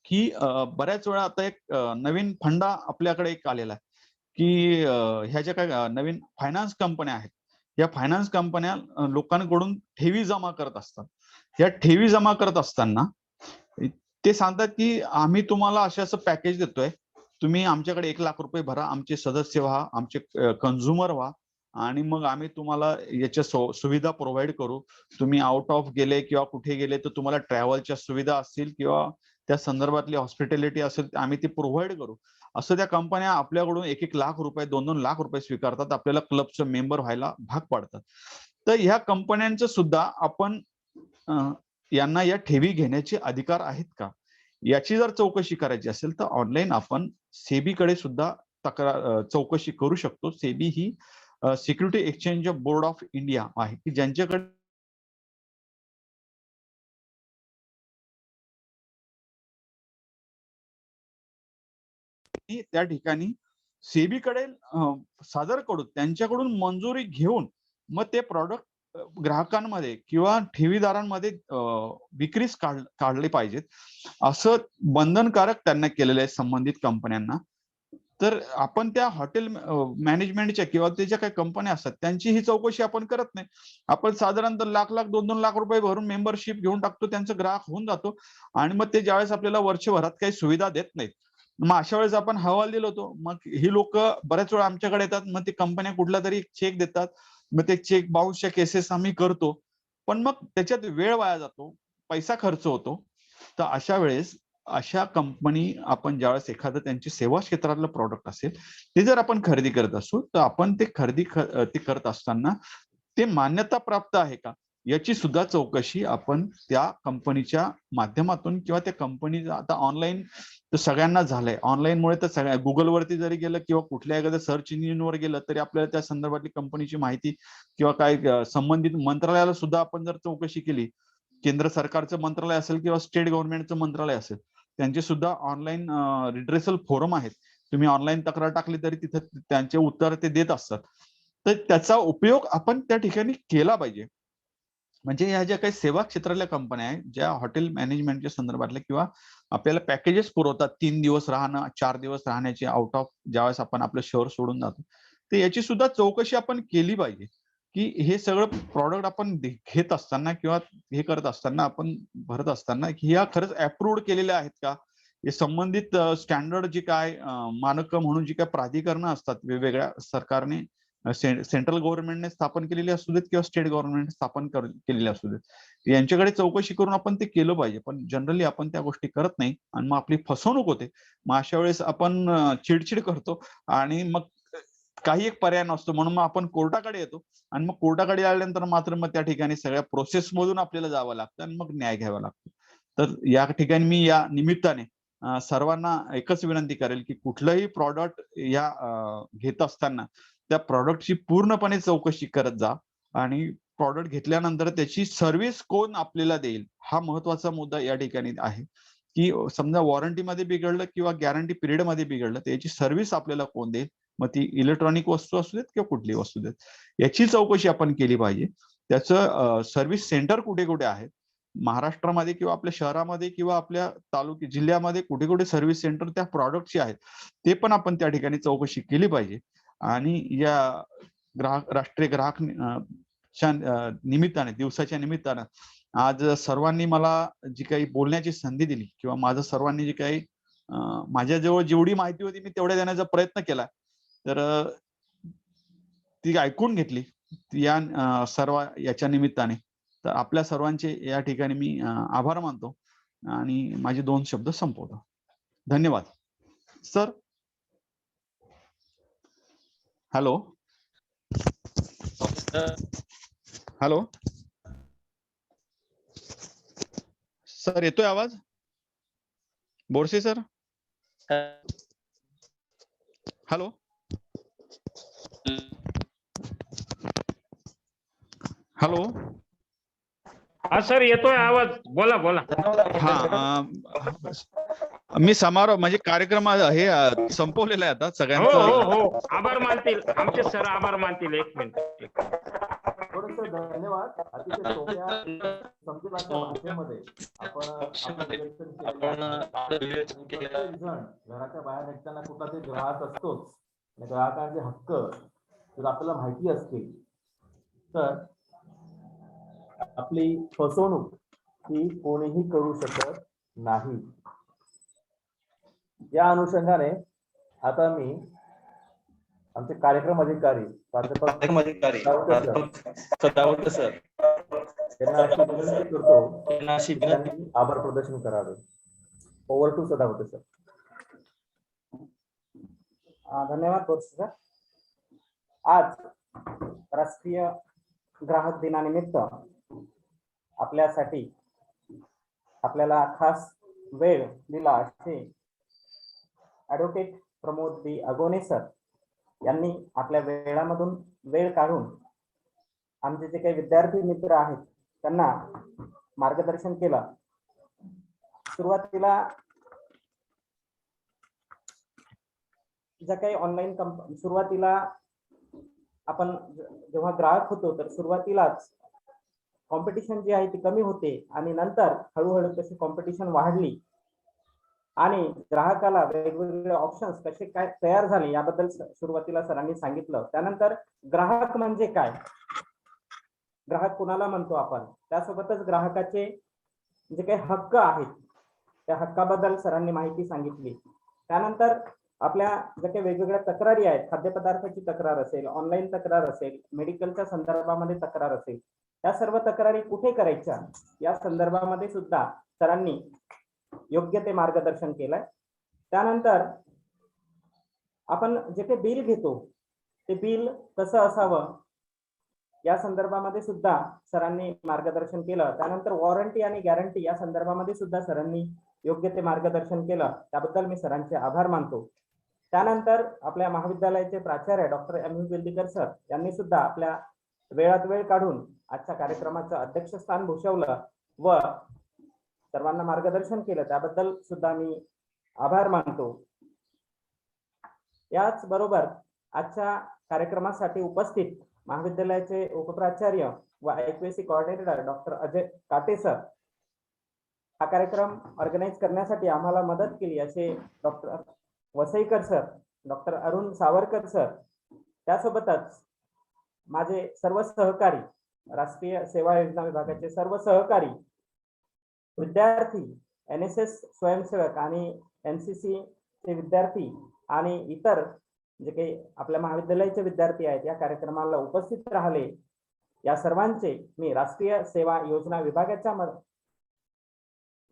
की बऱ्याच वेळा आता एक नवीन फंडा आपल्याकडे एक आलेला आहे की ह्या ज्या काही नवीन फायनान्स कंपन्या आहेत, या फायनान्स कंपन्या लोकांकडून ठेवी जमा करत असतात. या ठेवी जमा करत असताना ते सांगतात की आम्ही तुम्हाला असं पॅकेज देतोय, तुम्ही आमच्याकडे 1 लाख रुपये भरा, आमचे सदस्य व्हा, आमचे कन्झ्युमर व्हा आणि मग आम्ही तुम्हाला याच्या सुविधा प्रोव्हाइड करू. तुम्ही आउट ऑफ गेले किंवा कुठे गेले तर तुम्हाला ट्रॅव्हलच्या सुविधा असतील किंवा त्या संदर्भातली हॉस्पिटॅलिटी असेल आम्ही ती प्रोव्हाइड करू. असं त्या कंपन्या आपल्याकडून 1-1 लाख रुपये, 2-2 लाख रुपये स्वीकारतात, आपल्याला क्लबचं मेंबर व्हायला भाग पाडतात. तर ह्या कंपन्यांचं सुद्धा आपण यांना या ठेवी घेण्याचे अधिकार आहेत का याची जर चौकशी करायची असेल तर ऑनलाईन आपण सेबीकडे सुद्धा चौकशी करू शकतो. SEBI he security exchange board of India आहे की ज्यांच्याकडे त्या ठिकाणी सेबीकडे सादर करून त्यांच्याकडून मंजुरी घेऊन मग ते प्रॉडक्ट ग्राहकांमध्ये किंवा ठेवीदारांमध्ये विक्रीस काढले पाहिजेत, असं बंधनकारक त्यांना केलेलं आहे संबंधित कंपन्यांना. तर आपण त्या हॉटेल मॅनेजमेंटच्या किंवा त्या ज्या काही कंपन्या असतात त्यांची ही चौकशी आपण करत नाही. आपण साधारणतः लाख 2-2 लाख रुपये भरून मेंबरशिप घेऊन टाकतो, त्यांचं ग्राहक होऊन जातो आणि मग ते ज्यावेळेस आपल्याला वर्षभरात काही सुविधा देत नाहीत, मग अशा वेळेस आपण हवाल दिलो होतो. मग ही लोक बऱ्याच वेळा आमच्याकडे येतात, मग ते कंपन्या कुठला तरी चेक देतात, मग ते चेक बाउन्सच्या केसेस आम्ही करतो, पण मग त्याच्यात वेळ वाया जातो, पैसा खर्च होतो. तर अशा वेळेस अशा कंपनी आपण ज्यावेळेस एखादं त्यांची सेवा क्षेत्रातलं प्रॉडक्ट असेल ते जर आपण खरेदी करत असू तर आपण ते ते करत असताना ते मान्यता प्राप्त आहे का याची सुद्धा चौकशी आपण त्या कंपनीच्या माध्यमातून किंवा त्या कंपनीचा आता ऑनलाईन तर सगळ्यांना झालंय. ऑनलाईनमुळे तर सगळ्या गुगलवरती जरी गेलं किंवा कुठल्या एखाद्या सर्च इंजिनवर गेलं तरी आपल्याला त्या संदर्भातली कंपनीची माहिती किंवा काय संबंधित मंत्रालयाला सुद्धा आपण जर चौकशी केली, केंद्र सरकारचं मंत्रालय असेल किंवा स्टेट गव्हर्नमेंटचं मंत्रालय असेल, त्यांचे सुद्धा ऑनलाईन रिड्रेसल फोरम आहेत. तुम्ही ऑनलाईन तक्रार टाकली तरी तिथे त्यांचे उत्तर ते देत असतात. तर त्याचा उपयोग आपण त्या ठिकाणी केला पाहिजे. म्हणजे ह्या ज्या काही सेवा क्षेत्रातल्या कंपन्या आहेत, ज्या हॉटेल मॅनेजमेंटच्या संदर्भातल्या किंवा आपल्याला पॅकेजेस पुरवतात 3 दिवस राहणं, 4 दिवस राहण्याची आउट ऑफ ज्यावेळेस आपण आपलं शहर सोडून जातो, तर याची सुद्धा चौकशी आपण केली पाहिजे की हे सगळं प्रॉडक्ट आपण घेत असताना किंवा हे करत असताना आपण भरत असताना की ह्या खरंच अप्रूव्ड केलेल्या आहेत का, हे संबंधित स्टँडर्ड जे काय मानक म्हणून जी काय प्राधिकरणं असतात वेगवेगळ्या सरकारने सेंट्रल गव्हर्नमेंटने स्थापन केलेली असू देत किंवा स्टेट गव्हर्नमेंट स्थापन केलेली असू देत, यांच्याकडे चौकशी करून आपण ते केलं पाहिजे. पण जनरली आपण त्या गोष्टी करत नाही आणि मग आपली फसवणूक होते. मग अशा वेळेस आपण चिडचिड करतो आणि मग काही एक पर्याय नसतो म्हणून मग आपण कोर्टाकडे येतो आणि मग कोर्टाकडे आल्यानंतर मात्र मग त्या ठिकाणी सगळ्या प्रोसेस मधून आपल्याला जावं लागतं आणि मग न्याय घ्यावा लागतो. तर या ठिकाणी मी या निमित्ताने सर्वांना एकच विनंती करेल की कुठलंही प्रॉडक्ट या घेत असताना त्या प्रॉडक्टची पूर्णपणे चौकशी करत जा आणि प्रॉडक्ट घेतल्यानंतर त्याची सर्व्हिस कोण आपल्याला देईल हा महत्वाचा मुद्दा या ठिकाणी आहे, की समजा वॉरंटीमध्ये बिघडलं किंवा गॅरंटी पिरियड मध्ये बिघडलं तर याची सर्व्हिस आपल्याला कोण देईल, मग ती इलेक्ट्रॉनिक वस्तू असू देत किंवा कुठली वस्तू देत, याची चौकशी आपण केली पाहिजे. त्याचं सर्व्हिस सेंटर कुठे कुठे आहेत महाराष्ट्रामध्ये किंवा आपल्या शहरामध्ये किंवा आपल्या जिल्ह्यामध्ये कुठे कुठे सर्व्हिस सेंटर त्या प्रॉडक्टचे आहेत ते पण आपण त्या ठिकाणी चौकशी केली पाहिजे. आणि या राष्ट्रीय ग्राहक निमित्ताने दिवसाच्या निमित्तानं आज सर्वांनी मला जी काही बोलण्याची संधी दिली किंवा माझं सर्वांनी जी काही माझ्याजवळ जेवढी माहिती होती मी तेवढ्या देण्याचा प्रयत्न केला, तर ती ऐकून घेतली या सर्व याच्या निमित्ताने. तर आपल्या सर्वांचे या ठिकाणी मी आभार मानतो आणि माझे 2 शब्द संपवतो. धन्यवाद सर. हॅलो हॅलो सर, येतोय आवाज? Borse sir, hello hello. हा सर, येतोय आवाज, बोला बोला. हा, मी समारोह म्हणजे कार्यक्रम हे संपवलेला आहे आता हो सगळ्यांचं. हो हो, आभार मानतील आमचे सर, आभार मानतील. 1 मिनिट. थोडंसं धन्यवाद. अतिशय सोप्या समजून भाषेमध्ये आपण आपलं विवेचन केलेलं आहे. प्रत्येक जण घराच्या बाहेर निघताना कुठला तरी ग्राहक असतोच आणि ग्राहकांचे हक्क जर आपल्याला माहिती असतील तर आपली फसवणूक ही कोणीही करू शकत नाही. या अनुषंगाने आता मी आमचे कार्यक्रम अधिकारी सदावर्ते सर यांना अशी विनंती करतो की त्यांनी आभार प्रदर्शन करावे. Over to Sadavarte sir. धन्यवाद बोरसे सर. आज राष्ट्रीय ग्राहक दिनानिमित्त आपल्यासाठी आपल्याला खास वेळ दिला असे ॲडव्होकेट प्रमोद बी अगोने सर यांनी आपल्या वेळामधून वेळ काढून आमचे जे काही विद्यार्थी मित्र आहेत त्यांना मार्गदर्शन केलं. सुरुवातीला ज्या काही ऑनलाईन सुरुवातीला आपण जेव्हा ग्राहक होतो तर सुरुवातीलाच कॉम्पिटिशन जी आहे ती कमी होते आणि नंतर हळूहळू तशी कॉम्पिटिशन वाढली आणि ग्राहकाला वेगवेगळे ऑप्शन्स कसे काय तयार झाले याबद्दल सुरुवातीला सरांनी सांगितलं. त्यानंतर ग्राहक म्हणजे काय, ग्राहक कुणाला म्हणतो आपण, त्यासोबतच ग्राहकाचे जे काही हक्क आहेत त्या हक्काबद्दल सरांनी माहिती सांगितली. त्यानंतर आपल्या ज्या काही वेगवेगळ्या तक्रारी आहेत, खाद्यपदार्थाची तक्रार असेल, ऑनलाईन तक्रार असेल, मेडिकलच्या संदर्भामध्ये तक्रार असेल, त्या सर्व तक्रारी कुठे करायच्या या संदर्भामध्ये सुद्धा सरांनी योग्य ते मार्गदर्शन केलंय. त्यानंतर आपण जे काही बिल घेतो ते बिल कसं असावं या संदर्भामध्ये सुद्धा सरांनी मार्गदर्शन केलं. त्यानंतर वॉरंटी आणि गॅरंटी या संदर्भामध्ये सुद्धा सरांनी योग्य ते मार्गदर्शन केलं, त्याबद्दल मी सरांचे आभार मानतो. त्यानंतर आपल्या महाविद्यालयाचे प्राचार्य डॉक्टर एम वेल्लीकर सर यांनी सुद्धा आपल्या वेळात वेळ काढून आजच्या कार्यक्रमाचं अध्यक्षस्थान भूषवलं व सर्वांना मार्गदर्शन केलं, त्याबद्दल सुद्धा मी आभार मानतो. याच बरोबर आजच्या कार्यक्रमासाठी उपस्थित महाविद्यालयाचे उपप्राचार्य व IQAC कोऑर्डिनेटर डॉक्टर अजय काटे सर, हा कार्यक्रम ऑर्गनाईज करण्यासाठी आम्हाला मदत केली असे doctor Vasaikar sir, doctor Arun Savarkar sir, त्यासोबतच माझे सर्व सहकारी, राष्ट्रीय सेवा योजना विभागाचे सर्व सहकारी, विद्यार्थी, NSS स्वयंसेवक आणि NCC चे विद्यार्थी आणि इतर जे काही आपल्या महाविद्यालयाचे विद्यार्थी आहेत या कार्यक्रमाला उपस्थित राहिले, या सर्वांचे मी राष्ट्रीय सेवा योजना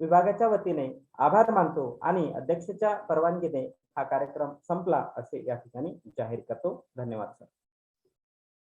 विभागाच्या वतीने आभार मानतो आणि अध्यक्षाच्या परवानगीने हा कार्यक्रम संपला असे या ठिकाणी जाहीर करतो. धन्यवाद सर.